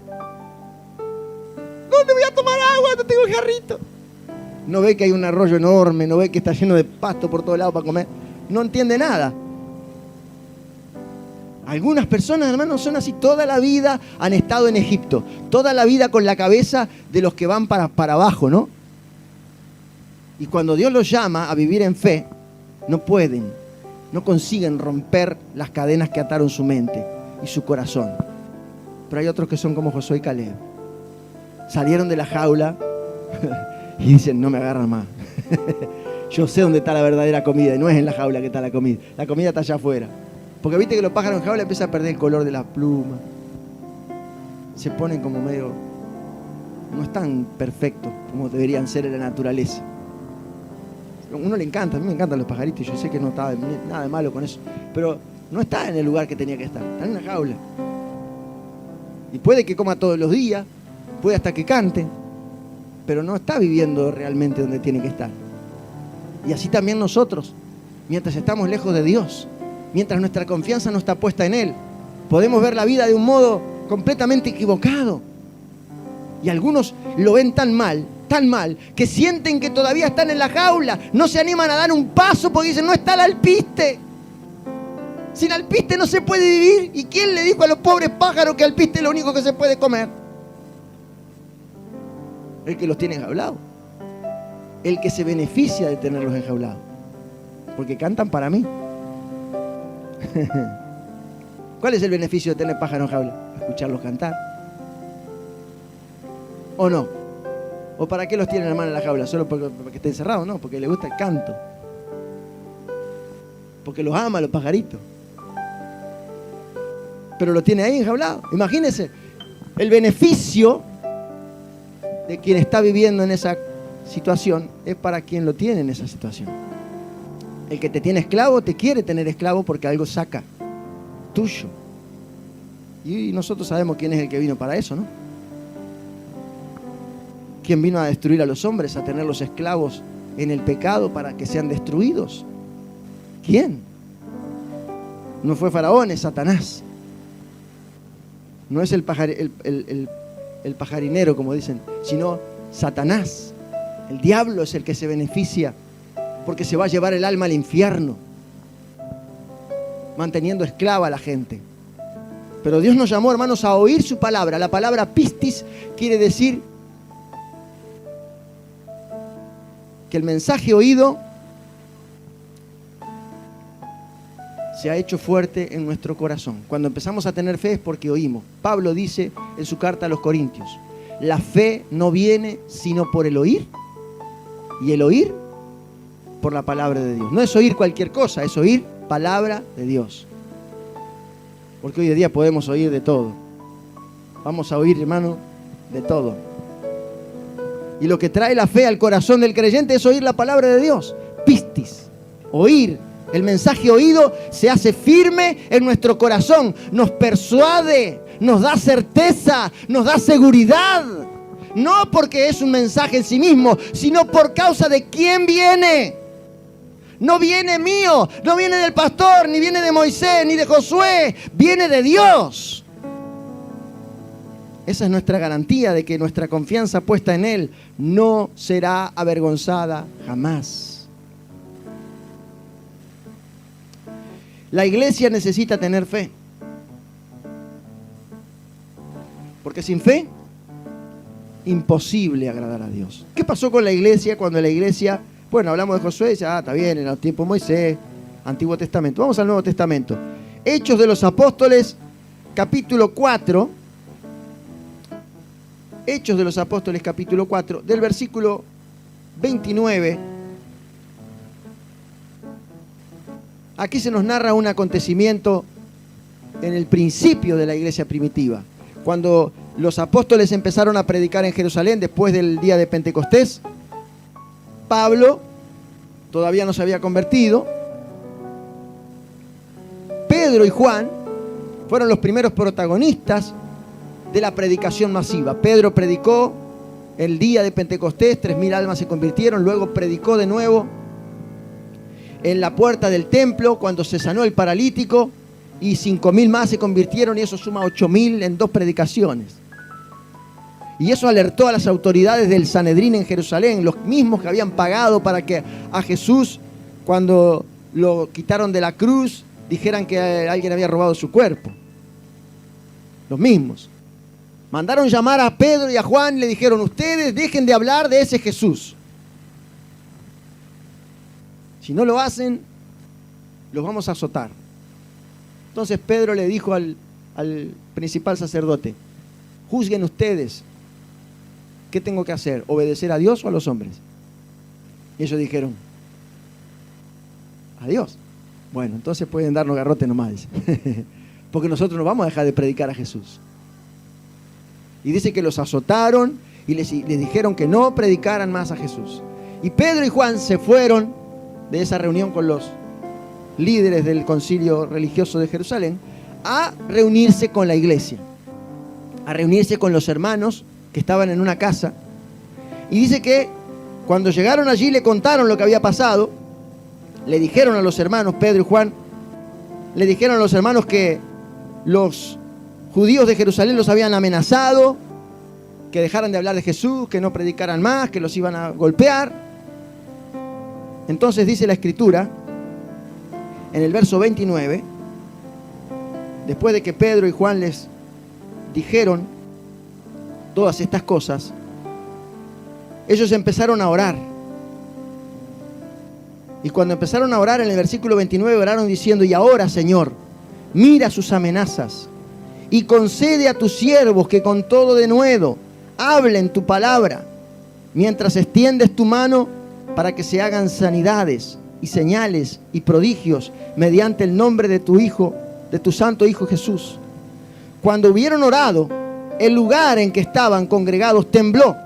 ¿Dónde voy a tomar agua? No tengo el jarrito. No ve que hay un arroyo enorme, no ve que está lleno de pasto por todos lados para comer. No entiende nada. Algunas personas, hermanos, son así. Toda la vida han estado en Egipto. Toda la vida con la cabeza de los que van para abajo, ¿no? Y cuando Dios los llama a vivir en fe, no pueden, no consiguen romper las cadenas que ataron su mente y su corazón. Pero hay otros que son como Josué y Caleb. Salieron de la jaula y dicen, no me agarran más. Yo sé dónde está la verdadera comida y no es en la jaula que está la comida. La comida está allá afuera. Porque viste que los pájaros en jaula empiezan a perder el color de la pluma. Se ponen como medio... no están perfectos como deberían ser en la naturaleza. A uno le encanta, a mí me encantan los pajaritos, yo sé que no está nada de malo con eso, pero no está en el lugar que tenía que estar, está en la jaula. Y puede que coma todos los días, puede hasta que cante, pero no está viviendo realmente donde tiene que estar. Y así también nosotros, mientras estamos lejos de Dios, mientras nuestra confianza no está puesta en Él, podemos ver la vida de un modo completamente equivocado. Y algunos lo ven tan mal, que sienten que todavía están en la jaula. No se animan a dar un paso porque dicen, no está el alpiste. Sin alpiste no se puede vivir. ¿Y quién le dijo a los pobres pájaros que alpiste es lo único que se puede comer? El que los tiene enjaulados. El que se beneficia de tenerlos enjaulados. Porque cantan para mí. ¿Cuál es el beneficio de tener pájaros en jaula? Escucharlos cantar. ¿O no? ¿O para qué los tienen, hermano, en la jaula? ¿Solo porque estén encerrados? No, porque les gusta el canto. Porque los ama los pajaritos. Pero los tiene ahí enjaulados. Imagínense, el beneficio de quien está viviendo en esa situación es para quien lo tiene en esa situación. El que te tiene esclavo te quiere tener esclavo porque algo saca tuyo. Y nosotros sabemos quién es el que vino para eso, ¿no? ¿Quién vino a destruir a los hombres, a tenerlos esclavos en el pecado para que sean destruidos? ¿Quién? No fue Faraón, es Satanás. No es el pajarinero, como dicen, sino Satanás. El diablo es el que se beneficia porque se va a llevar el alma al infierno, manteniendo esclava a la gente. Pero Dios nos llamó, hermanos, a oír su palabra. La palabra pistis quiere decir que el mensaje oído se ha hecho fuerte en nuestro corazón. Cuando empezamos a tener fe es porque oímos. Pablo dice en su carta a los Corintios, la fe no viene sino por el oír, y el oír por la palabra de Dios. No es oír cualquier cosa, es oír palabra de Dios. Porque hoy en día podemos oír de todo. Vamos a oír, hermano, de todo. Y lo que trae la fe al corazón del creyente es oír la palabra de Dios. Pistis, oír. El mensaje oído se hace firme en nuestro corazón, nos persuade, nos da certeza, nos da seguridad. No porque es un mensaje en sí mismo, sino por causa de quién viene. No viene mío, no viene del pastor, ni viene de Moisés, ni de Josué, viene de Dios. Esa es nuestra garantía de que nuestra confianza puesta en Él no será avergonzada jamás. La iglesia necesita tener fe. Porque sin fe, imposible agradar a Dios. ¿Qué pasó con la iglesia cuando la iglesia, bueno, hablamos de Josué, dice, está bien, en el tiempo de Moisés, Antiguo Testamento. Vamos al Nuevo Testamento. Hechos de los Apóstoles, capítulo 4. Hechos de los Apóstoles, capítulo 4, del versículo 29. Aquí se nos narra un acontecimiento en el principio de la iglesia primitiva. Cuando los apóstoles empezaron a predicar en Jerusalén después del día de Pentecostés, Pablo todavía no se había convertido. Pedro y Juan fueron los primeros protagonistas de la predicación masiva. Pedro predicó el día de Pentecostés, 3.000 almas se convirtieron, luego predicó de nuevo en la puerta del templo cuando se sanó el paralítico y 5.000 más se convirtieron y eso suma 8.000 en 2 predicaciones. Y eso alertó a las autoridades del Sanedrín en Jerusalén, los mismos que habían pagado para que a Jesús, cuando lo quitaron de la cruz, dijeran que alguien había robado su cuerpo. Los mismos. Mandaron llamar a Pedro y a Juan y le dijeron, ustedes dejen de hablar de ese Jesús. Si no lo hacen, los vamos a azotar. Entonces Pedro le dijo al principal sacerdote, juzguen ustedes, ¿qué tengo que hacer? ¿Obedecer a Dios o a los hombres? Y ellos dijeron, a Dios. Bueno, entonces pueden darnos garrote nomás, dice. Porque nosotros no vamos a dejar de predicar a Jesús. Y dice que los azotaron y les dijeron que no predicaran más a Jesús. Y Pedro y Juan se fueron de esa reunión con los líderes del concilio religioso de Jerusalén a reunirse con la iglesia, a reunirse con los hermanos que estaban en una casa. Y dice que cuando llegaron allí le contaron lo que había pasado, le dijeron a los hermanos, Pedro y Juan, le dijeron a los hermanos que los judíos de Jerusalén los habían amenazado, que dejaran de hablar de Jesús, que no predicaran más, que los iban a golpear. Entonces dice la Escritura, en el verso 29, después de que Pedro y Juan les dijeron todas estas cosas, ellos empezaron a orar. Y cuando empezaron a orar, en el versículo 29, oraron diciendo, y ahora, Señor, mira sus amenazas y concede a tus siervos que con todo denuedo hablen tu palabra, mientras extiendes tu mano para que se hagan sanidades y señales y prodigios mediante el nombre de tu Hijo, de tu Santo Hijo Jesús. Cuando hubieron orado, el lugar en que estaban congregados tembló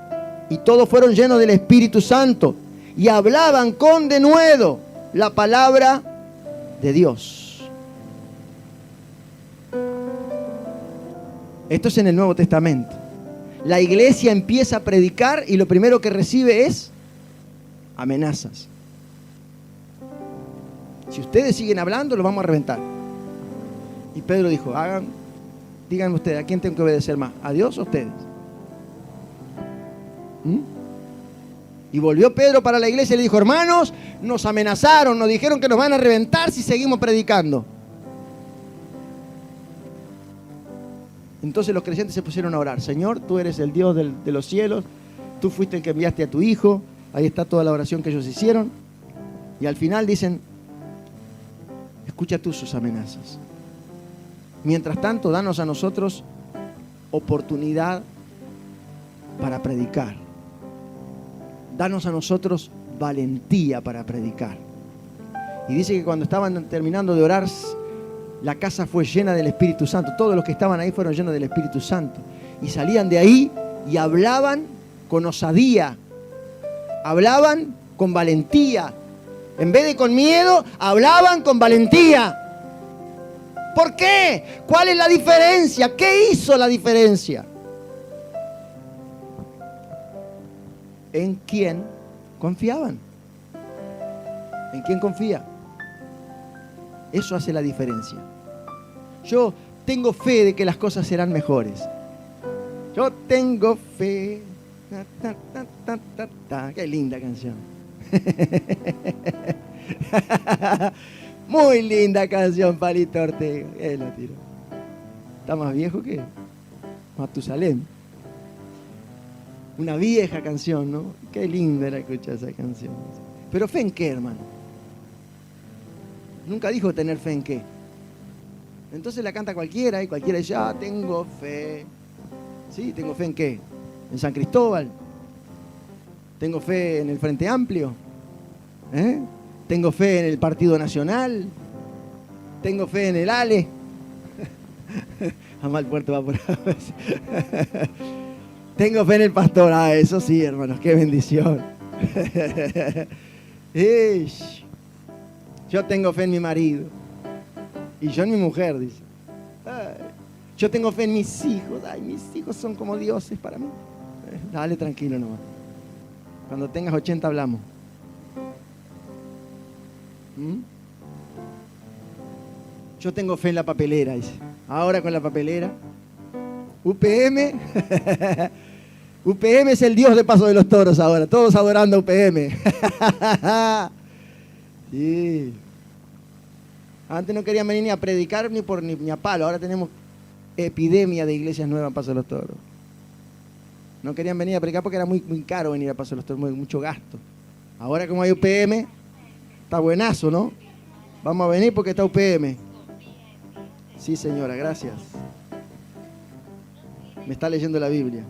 y todos fueron llenos del Espíritu Santo y hablaban con denuedo la palabra de Dios. Esto es en el Nuevo Testamento. La iglesia empieza a predicar y lo primero que recibe es amenazas. Si ustedes siguen hablando, los vamos a reventar. Y Pedro dijo, díganme ustedes, ¿a quién tengo que obedecer más? ¿A Dios o a ustedes? Y volvió Pedro para la iglesia y le dijo, hermanos, nos amenazaron, nos dijeron que nos van a reventar si seguimos predicando. Entonces los creyentes se pusieron a orar. Señor, tú eres el Dios de los cielos, tú fuiste el que enviaste a tu Hijo. Ahí está toda la oración que ellos hicieron. Y al final dicen, escucha tú sus amenazas. Mientras tanto, danos a nosotros oportunidad para predicar. Danos a nosotros valentía para predicar. Y dice que cuando estaban terminando de orar, la casa fue llena del Espíritu Santo. Todos los que estaban ahí fueron llenos del Espíritu Santo. Y salían de ahí y hablaban con osadía. Hablaban con valentía. En vez de con miedo, hablaban con valentía. ¿Por qué? ¿Cuál es la diferencia? ¿Qué hizo la diferencia? ¿En quién confiaban? ¿En quién confía? Eso hace la diferencia. Yo tengo fe de que las cosas serán mejores. Yo tengo fe. Ta, ta, ta, ta, ta. Qué linda canción. Muy linda canción, Palito Ortega. Él la tiró. Está más viejo que Matusalén. Una vieja canción, ¿no? Qué linda era escuchar esa canción. Pero ¿fe en qué, hermano? Nunca dijo tener fe en qué. Entonces la canta cualquiera y cualquiera dice, tengo fe. Sí, tengo fe en qué. En San Cristóbal. Tengo fe en el Frente Amplio. Tengo fe en el Partido Nacional. Tengo fe en el ALE. Jamás el puerto va por ahí. Tengo fe en el pastor. Eso sí, hermanos, qué bendición. Yo tengo fe en mi marido. Y yo en mi mujer, dice. Yo tengo fe en mis hijos. Mis hijos son como dioses para mí. Dale, tranquilo nomás. Cuando tengas 80 hablamos. Yo tengo fe en la papelera, dice. Ahora con la papelera. UPM. UPM es el Dios de Paso de los Toros ahora. Todos adorando a UPM. Sí. Antes no querían venir ni a predicar ni a palo. Ahora tenemos epidemia de iglesias nuevas en Paso de los Toros. No querían venir a predicar porque era muy caro venir a Paso de los Toros, mucho gasto. Ahora como hay UPM, está buenazo, ¿no? Vamos a venir porque está UPM. Sí, señora, gracias. Me está leyendo la Biblia.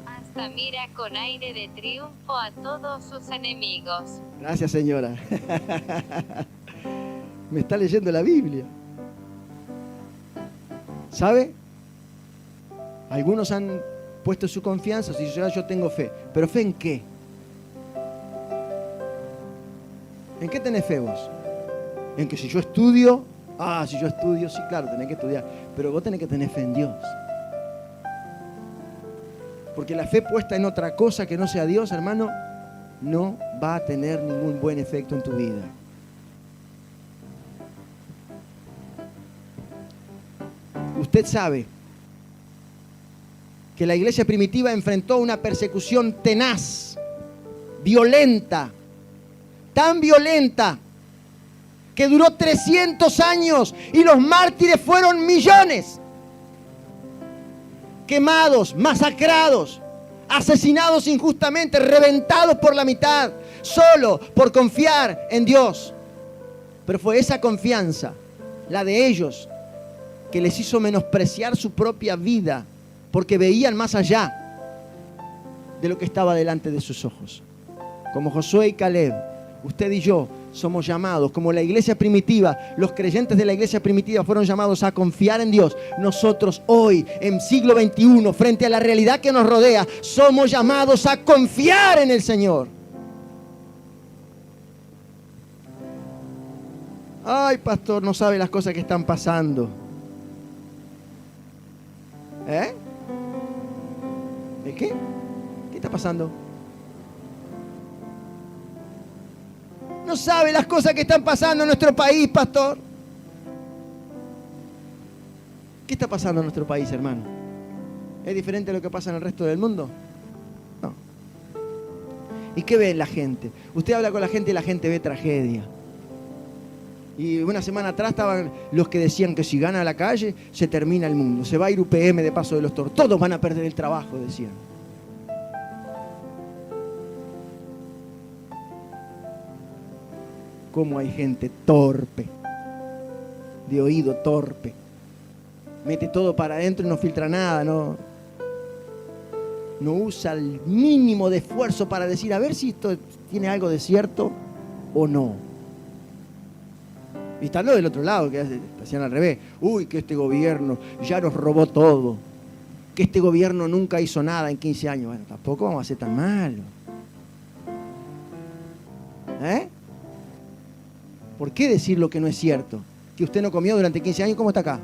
Hasta mira con aire de triunfo a todos sus enemigos. Gracias, señora. Me está leyendo la Biblia. ¿Sabe? Algunos han puesto su confianza, si yo tengo fe. ¿Pero fe en qué? ¿En qué tenés fe vos? En que si yo estudio, si yo estudio, sí, claro, tenés que estudiar. Pero vos tenés que tener fe en Dios. Porque la fe puesta en otra cosa que no sea Dios, hermano, no va a tener ningún buen efecto en tu vida. Usted sabe que la iglesia primitiva enfrentó una persecución tenaz, violenta, tan violenta, que duró 300 años y los mártires fueron millones. Quemados, masacrados, asesinados injustamente, reventados por la mitad, solo por confiar en Dios. Pero fue esa confianza, la de ellos, que les hizo menospreciar su propia vida, porque veían más allá de lo que estaba delante de sus ojos. Como Josué y Caleb, usted y yo somos llamados, como la iglesia primitiva, los creyentes de la iglesia primitiva fueron llamados a confiar en Dios. Nosotros hoy, en siglo XXI, frente a la realidad que nos rodea, somos llamados a confiar en el Señor. Ay, pastor, no sabe las cosas que están pasando. ¿De qué? ¿Qué está pasando? No sabe las cosas que están pasando en nuestro país, pastor. ¿Qué está pasando en nuestro país, hermano? ¿Es diferente a lo que pasa en el resto del mundo? No. ¿Y qué ve la gente? Usted habla con la gente y la gente ve tragedia. Y una semana atrás estaban los que decían que si gana la calle, se termina el mundo. Se va a ir UPM de Paso de los Toros. Todos van a perder el trabajo, decían. Cómo hay gente torpe, de oído torpe. Mete todo para adentro y no filtra nada, no usa el mínimo de esfuerzo para decir, a ver si esto tiene algo de cierto o no. Y están los del otro lado, que hacían al revés. Uy, que este gobierno ya nos robó todo. Que este gobierno nunca hizo nada en 15 años. Bueno, tampoco vamos a ser tan malos. ¿Por qué decir lo que no es cierto? Que usted no comió durante 15 años, ¿cómo está acá?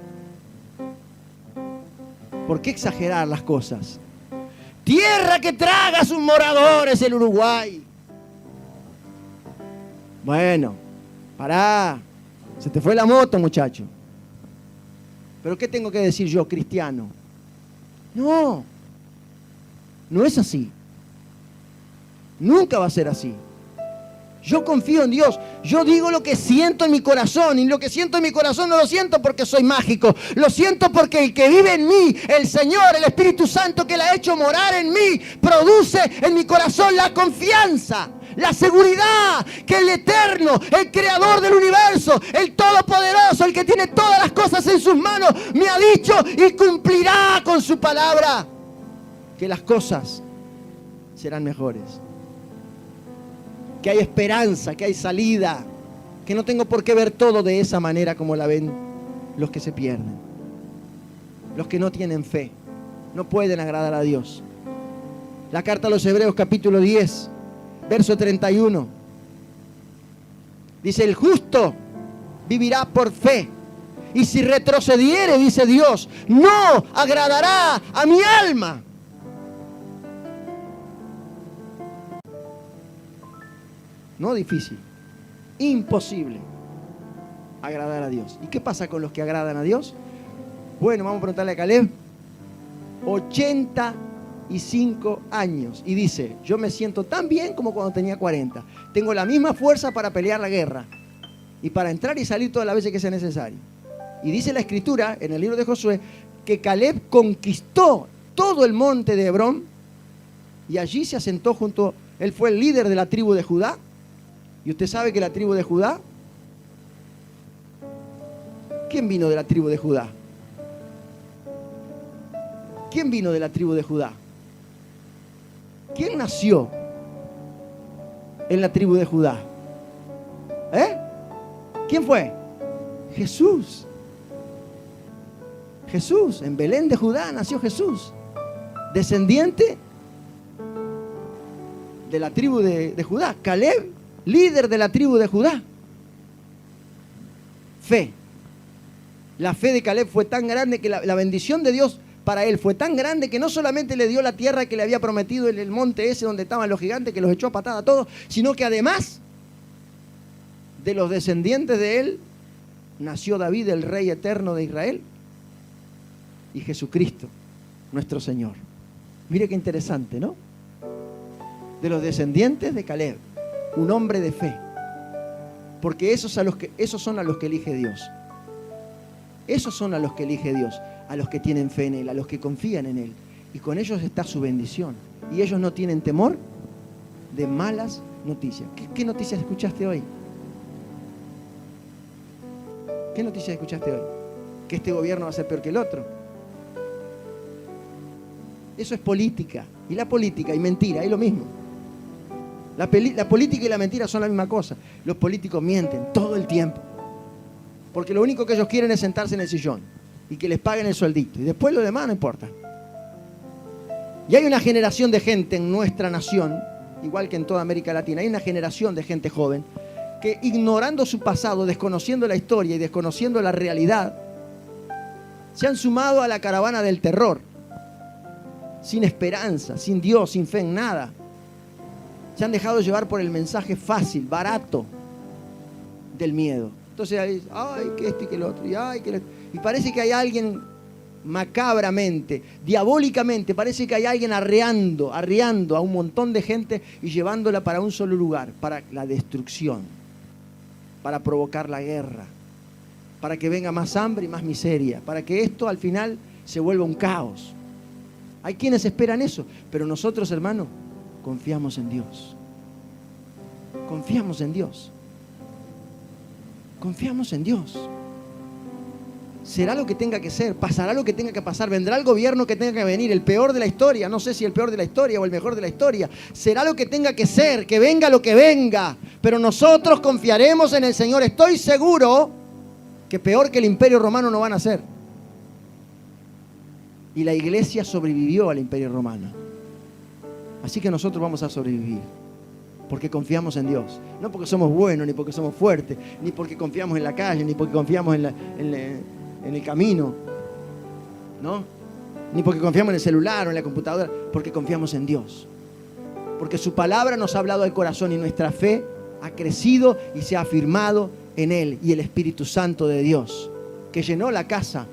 ¿Por qué exagerar las cosas? Tierra que traga a sus moradores, el Uruguay. Bueno, pará. Se te fue la moto, muchacho. ¿Pero qué tengo que decir yo, cristiano? No es así. Nunca va a ser así. Yo confío en Dios. Yo digo lo que siento en mi corazón. Y lo que siento en mi corazón no lo siento porque soy mágico. Lo siento porque el que vive en mí, el Señor, el Espíritu Santo que la ha hecho morar en mí, produce en mi corazón la confianza, la seguridad que el Eterno, el Creador del universo, el Todopoderoso, el que tiene todas las cosas en sus manos, me ha dicho y cumplirá con su palabra que las cosas serán mejores. Que hay esperanza, que hay salida, que no tengo por qué ver todo de esa manera como la ven los que se pierden, los que no tienen fe, no pueden agradar a Dios. La carta a los Hebreos capítulo 10, verso 31, dice: el justo vivirá por fe, y si retrocediere, dice Dios, no agradará a mi alma. No difícil, imposible agradar a Dios. ¿Y qué pasa con los que agradan a Dios? Bueno, vamos a preguntarle a Caleb. 85 años. Y dice, yo me siento tan bien como cuando tenía 40. Tengo la misma fuerza para pelear la guerra y para entrar y salir todas las veces que sea necesario. Y dice la Escritura, en el libro de Josué, que Caleb conquistó todo el monte de Hebrón y allí se asentó junto. Él fue el líder de la tribu de Judá. Y usted sabe que la tribu de Judá, ¿quién vino de la tribu de Judá? ¿Quién vino de la tribu de Judá? ¿Quién nació en la tribu de Judá? ¿Quién fue? Jesús. Jesús, en Belén de Judá nació Jesús, descendiente de la tribu de Judá. Caleb, líder de la tribu de Judá. Fe. La fe de Caleb fue tan grande que la bendición de Dios para él fue tan grande que no solamente le dio la tierra que le había prometido en el monte ese donde estaban los gigantes, que los echó a patada a todos, sino que además de los descendientes de él nació David, el rey eterno de Israel, y Jesucristo, nuestro Señor. Mire qué interesante, ¿no? De los descendientes de Caleb, un hombre de fe, porque esos son a los que elige Dios. Esos son a los que elige Dios, a los que tienen fe en Él, a los que confían en Él. Y con ellos está su bendición. Y ellos no tienen temor de malas noticias. ¿Qué noticias escuchaste hoy? ¿Qué noticias escuchaste hoy? Que este gobierno va a ser peor que el otro. Eso es política. Y la política y mentira es lo mismo. La política y la mentira son la misma cosa. Los políticos mienten todo el tiempo. Porque lo único que ellos quieren es sentarse en el sillón y que les paguen el sueldito. Y después lo demás no importa. Y hay una generación de gente en nuestra nación, igual que en toda América Latina, hay una generación de gente joven que, ignorando su pasado, desconociendo la historia y desconociendo la realidad, se han sumado a la caravana del terror, sin esperanza, sin Dios, sin fe en nada. Se han dejado llevar por el mensaje fácil, barato del miedo. Entonces, ay, que esto y que el otro, y parece que hay alguien macabramente, diabólicamente, parece que hay alguien arreando a un montón de gente y llevándola para un solo lugar, para la destrucción, para provocar la guerra, para que venga más hambre y más miseria, para que esto al final se vuelva un caos. Hay quienes esperan eso, pero nosotros, hermano, confiamos en Dios. Confiamos en Dios. Confiamos en Dios. Será lo que tenga que ser, pasará lo que tenga que pasar, vendrá el gobierno que tenga que venir, el peor de la historia, no sé si el peor de la historia o el mejor de la historia, será lo que tenga que ser, que venga lo que venga, pero nosotros confiaremos en el Señor. Estoy seguro que peor que el Imperio Romano no van a ser. Y la iglesia sobrevivió al Imperio Romano. Así que nosotros vamos a sobrevivir, porque confiamos en Dios. No porque somos buenos, ni porque somos fuertes, ni porque confiamos en la calle, ni porque confiamos en el camino, ¿no? Ni porque confiamos en el celular o en la computadora, porque confiamos en Dios. Porque su palabra nos ha hablado al corazón y nuestra fe ha crecido y se ha afirmado en Él. Y el Espíritu Santo de Dios, que llenó la casa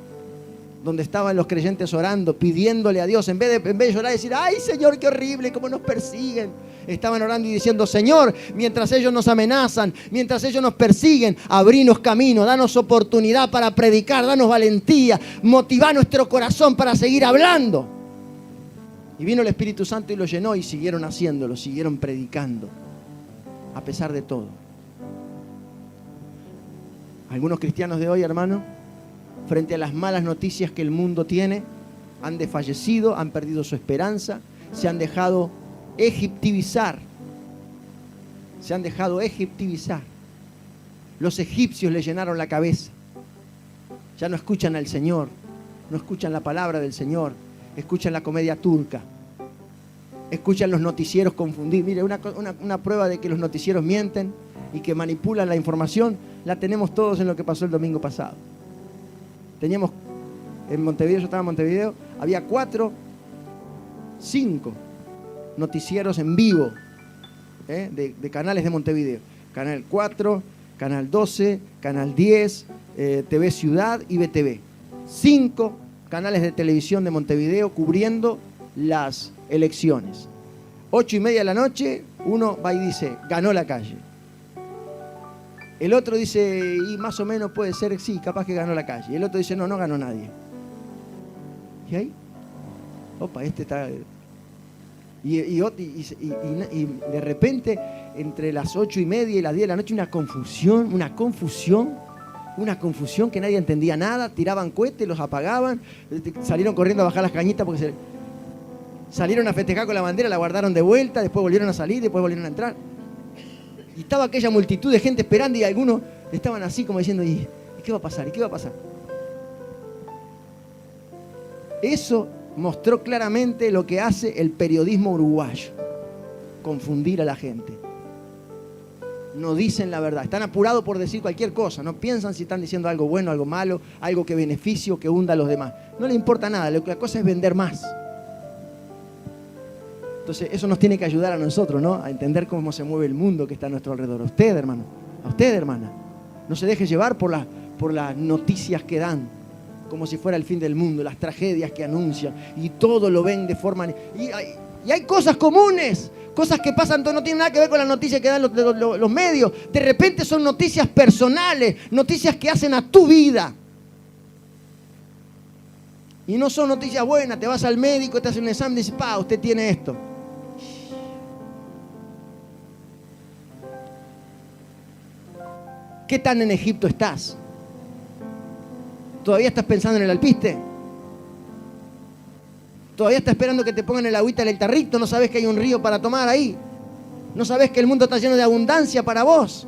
donde estaban los creyentes orando, pidiéndole a Dios, en vez de llorar y decir, ¡ay, Señor, qué horrible, cómo nos persiguen! Estaban orando y diciendo, Señor, mientras ellos nos amenazan, mientras ellos nos persiguen, abrinos camino, danos oportunidad para predicar, danos valentía, motiva nuestro corazón para seguir hablando. Y vino el Espíritu Santo y lo llenó y siguieron haciéndolo, siguieron predicando, a pesar de todo. Algunos cristianos de hoy, hermano, frente a las malas noticias que el mundo tiene, han desfallecido, han perdido su esperanza, se han dejado egiptivizar. Se han dejado egiptivizar. Los egipcios le llenaron la cabeza. Ya no escuchan al Señor, no escuchan la palabra del Señor, escuchan la comedia turca, escuchan los noticieros confundidos. Mire, una prueba de que los noticieros mienten y que manipulan la información, la tenemos todos en lo que pasó el domingo pasado. Teníamos en Montevideo, yo estaba en Montevideo, había 5 noticieros en vivo de canales de Montevideo. Canal 4, Canal 12, Canal 10, TV Ciudad y BTV. 5 canales de televisión de Montevideo cubriendo las elecciones. 8:30 de la noche, uno va y dice, ganó la calle. El otro dice, y más o menos puede ser, sí, capaz que ganó la calle. Y el otro dice, no, no ganó nadie. ¿Y ahí? Opa, este está... Y de repente, entre las 8:30 y las 10 de la noche, una confusión que nadie entendía nada. Tiraban cohetes, los apagaban, salieron corriendo a bajar las cañitas porque salieron a festejar con la bandera, la guardaron de vuelta, después volvieron a salir, después volvieron a entrar. Y estaba aquella multitud de gente esperando y algunos estaban así como diciendo, ¿y qué va a pasar? ¿Y qué va a pasar? Eso mostró claramente lo que hace el periodismo uruguayo. Confundir a la gente. No dicen la verdad. Están apurados por decir cualquier cosa. No piensan si están diciendo algo bueno, algo malo, algo que beneficie o que hunda a los demás. No les importa nada. La cosa es vender más. Entonces eso nos tiene que ayudar a nosotros, ¿no? A entender cómo se mueve el mundo que está a nuestro alrededor. A usted, hermano. A usted, hermana. No se deje llevar por las noticias que dan, como si fuera el fin del mundo, las tragedias que anuncian, y todo lo ven de forma... Y hay cosas comunes, cosas que pasan, no tienen nada que ver con las noticias que dan los medios. De repente son noticias personales, noticias que hacen a tu vida. Y no son noticias buenas. Te vas al médico, te hace un examen y dices, usted tiene esto. ¿Qué tan en Egipto estás? ¿Todavía estás pensando en el alpiste? ¿Todavía estás esperando que te pongan el agüita en el tarrito? ¿No sabes que hay un río para tomar ahí? ¿No sabes que el mundo está lleno de abundancia para vos?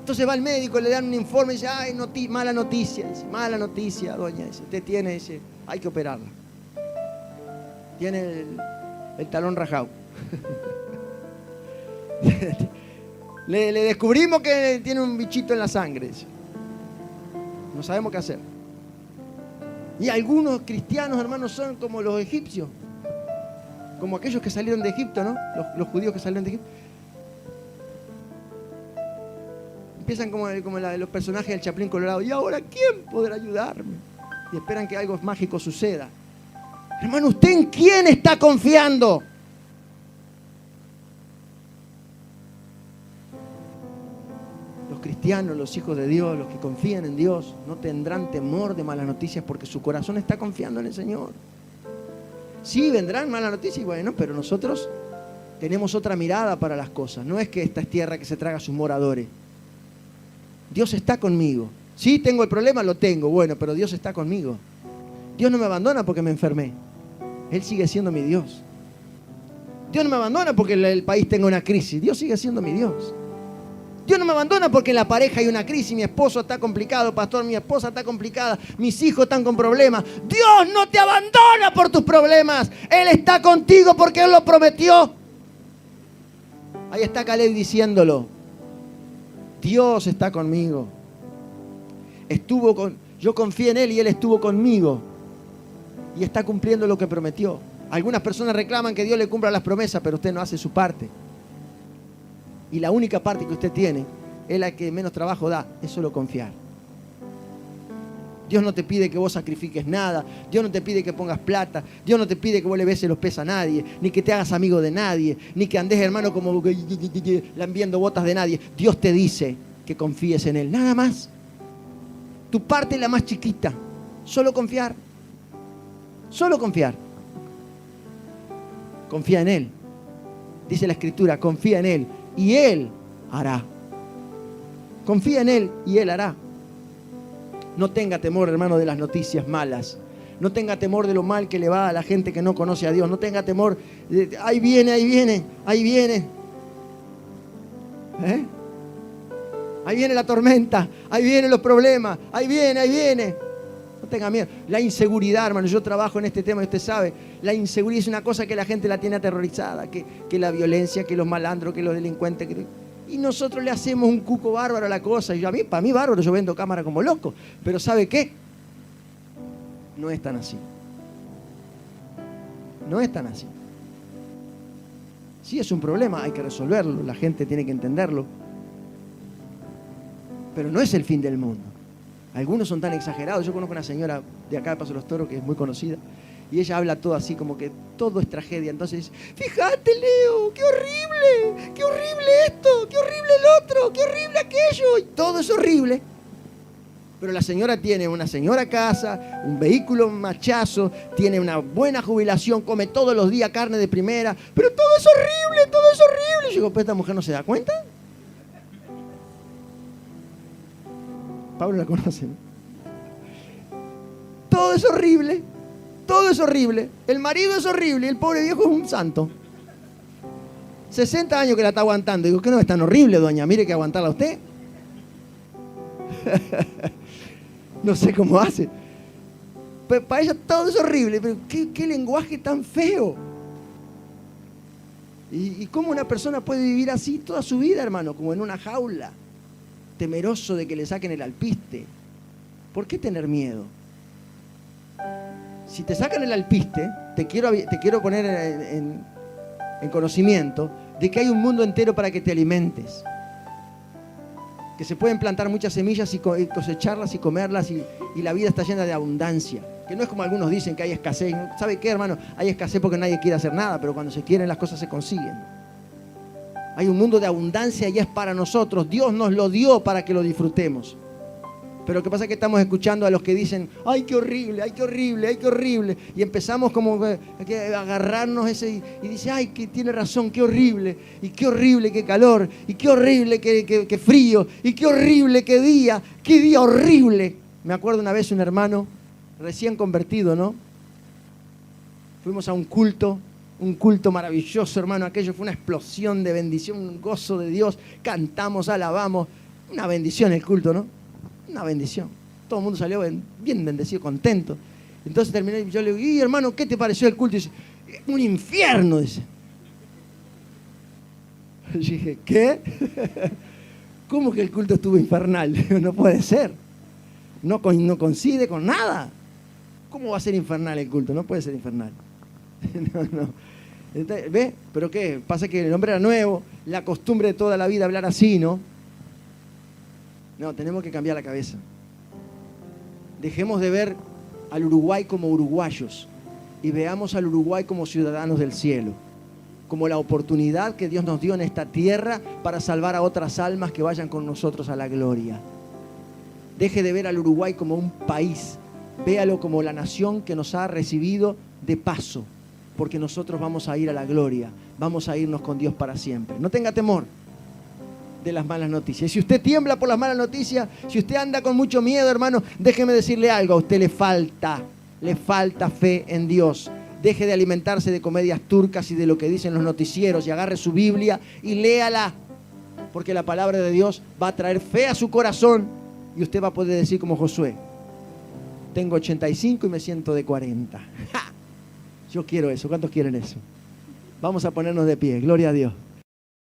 Entonces va al médico, le dan un informe y dice, ay, mala noticia. Dice, mala noticia, doña. Dice, usted tiene, dice, hay que operarla. Tiene el talón rajado. Le descubrimos que tiene un bichito en la sangre. Dice. No sabemos qué hacer. Y algunos cristianos, hermanos, son como los egipcios. Como aquellos que salieron de Egipto, ¿no? Los judíos que salieron de Egipto. Empiezan como los personajes del Chapulín Colorado. ¿Y ahora quién podrá ayudarme? Y esperan que algo mágico suceda. Hermano, ¿usted en quién está confiando? cristianos, los hijos de Dios, los que confían en Dios, no tendrán temor de malas noticias porque su corazón está confiando en el Señor. Sí, vendrán malas noticias, bueno, pero nosotros tenemos otra mirada para las cosas. No es que esta es tierra que se traga a sus moradores. Dios está conmigo. Sí, tengo el problema, lo tengo, bueno, pero Dios está conmigo. Dios no me abandona porque me enfermé. Él sigue siendo mi Dios. Dios no me abandona porque el país tenga una crisis. Dios sigue siendo mi Dios. Dios no me abandona porque en la pareja hay una crisis. Mi esposo está complicado, pastor, mi esposa está complicada, mis hijos están con problemas. Dios no te abandona por tus problemas. Él está contigo porque Él lo prometió. Ahí está Caleb diciéndolo. Dios está conmigo. Yo confié en Él y Él estuvo conmigo. Y está cumpliendo lo que prometió. Algunas personas reclaman que Dios le cumpla las promesas, pero usted no hace su parte. Y la única parte que usted tiene es la que menos trabajo da, es solo confiar. Dios no te pide que vos sacrifiques nada, Dios no te pide que pongas plata, Dios no te pide que vos le beses los pies a nadie, ni que te hagas amigo de nadie, ni que andes, hermano, como lambiendo botas de nadie. Dios te dice que confíes en Él, nada más. Tu parte es la más chiquita, solo confiar. Solo confiar. Confía en Él. Dice la Escritura, confía en Él y Él hará. Confía en Él y Él hará. No tenga temor, hermano, de las noticias malas. No tenga temor de lo mal que le va a la gente que no conoce a Dios. No tenga temor de, ahí viene, ahí viene, ahí viene. Ahí viene la tormenta, ahí vienen los problemas, ahí viene, ahí viene. No tenga miedo. La inseguridad, hermano, yo trabajo en este tema y usted sabe, la inseguridad es una cosa que la gente la tiene aterrorizada, que la violencia, que los malandros, que los delincuentes. Y nosotros le hacemos un cuco bárbaro a la cosa. Y para mí bárbaro, yo vendo cámara como loco. Pero ¿sabe qué? No es tan así. No es tan así. Sí es un problema, hay que resolverlo, la gente tiene que entenderlo. Pero no es el fin del mundo. Algunos son tan exagerados. Yo conozco una señora de acá de Paso de los Toros que es muy conocida y ella habla todo así como que todo es tragedia. Entonces, fíjate, Leo, qué horrible esto, qué horrible el otro, qué horrible aquello, y todo es horrible. Pero la señora tiene una señora casa, un vehículo machazo, tiene una buena jubilación, come todos los días carne de primera, pero todo es horrible, todo es horrible. Y yo digo, pues esta mujer no se da cuenta. Pablo la conoce, ¿no? Todo es horrible, todo es horrible. El marido es horrible y el pobre viejo es un santo. 60 años que la está aguantando. Digo, ¿qué no es tan horrible, doña? Mire que aguantarla a usted. No sé cómo hace. Pero para ella todo es horrible. Pero qué lenguaje tan feo. ¿Y cómo una persona puede vivir así toda su vida, hermano? Como en una jaula, temeroso de que le saquen el alpiste. ¿Por qué tener miedo? Si te sacan el alpiste, te quiero poner en conocimiento de que hay un mundo entero para que te alimentes. Que se pueden plantar muchas semillas y cosecharlas y comerlas y la vida está llena de abundancia. Que no es como algunos dicen que hay escasez. ¿Sabe qué, hermano? Hay escasez porque nadie quiere hacer nada, pero cuando se quieren las cosas se consiguen. Hay un mundo de abundancia y es para nosotros. Dios nos lo dio para que lo disfrutemos. Pero lo que pasa es que estamos escuchando a los que dicen, ¡ay, qué horrible, ay, qué horrible, ay, qué horrible! Y empezamos como a agarrarnos ese y dice, ¡ay, que tiene razón, qué horrible! Y qué horrible, qué calor, y qué horrible, qué frío, y qué horrible, qué día horrible. Me acuerdo una vez un hermano recién convertido, ¿no? Fuimos a un culto maravilloso, hermano. Aquello fue una explosión de bendición, un gozo de Dios. Cantamos, alabamos. Una bendición el culto, ¿no? Una bendición. Todo el mundo salió bien bendecido, contento. Entonces terminé y yo le digo, y hermano, ¿qué te pareció el culto? Y dice, un infierno, dice. Yo dije, ¿qué? ¿Cómo que el culto estuvo infernal? No puede ser. No coincide con nada. ¿Cómo va a ser infernal el culto? No puede ser infernal. No. Entonces, ¿ve? ¿Pero qué? Pasa que el hombre era nuevo, la costumbre de toda la vida hablar así, ¿no? No, tenemos que cambiar la cabeza. Dejemos de ver al Uruguay como uruguayos y veamos al Uruguay como ciudadanos del cielo. como la oportunidad que Dios nos dio en esta tierra para salvar a otras almas que vayan con nosotros a la gloria. Deje de ver al Uruguay como un país, véalo como la nación que nos ha recibido de paso, porque nosotros vamos a ir a la gloria, vamos a irnos con Dios para siempre. No tenga temor de las malas noticias. Si usted tiembla por las malas noticias, si usted anda con mucho miedo, hermano, déjeme decirle algo, a usted le falta fe en Dios. Deje de alimentarse de comedias turcas y de lo que dicen los noticieros y agarre su Biblia y léala, porque la palabra de Dios va a traer fe a su corazón y usted va a poder decir como Josué: tengo 85 y me siento de 40. ¡Ja! Yo quiero eso. ¿Cuántos quieren eso? Vamos a ponernos de pie. Gloria a Dios.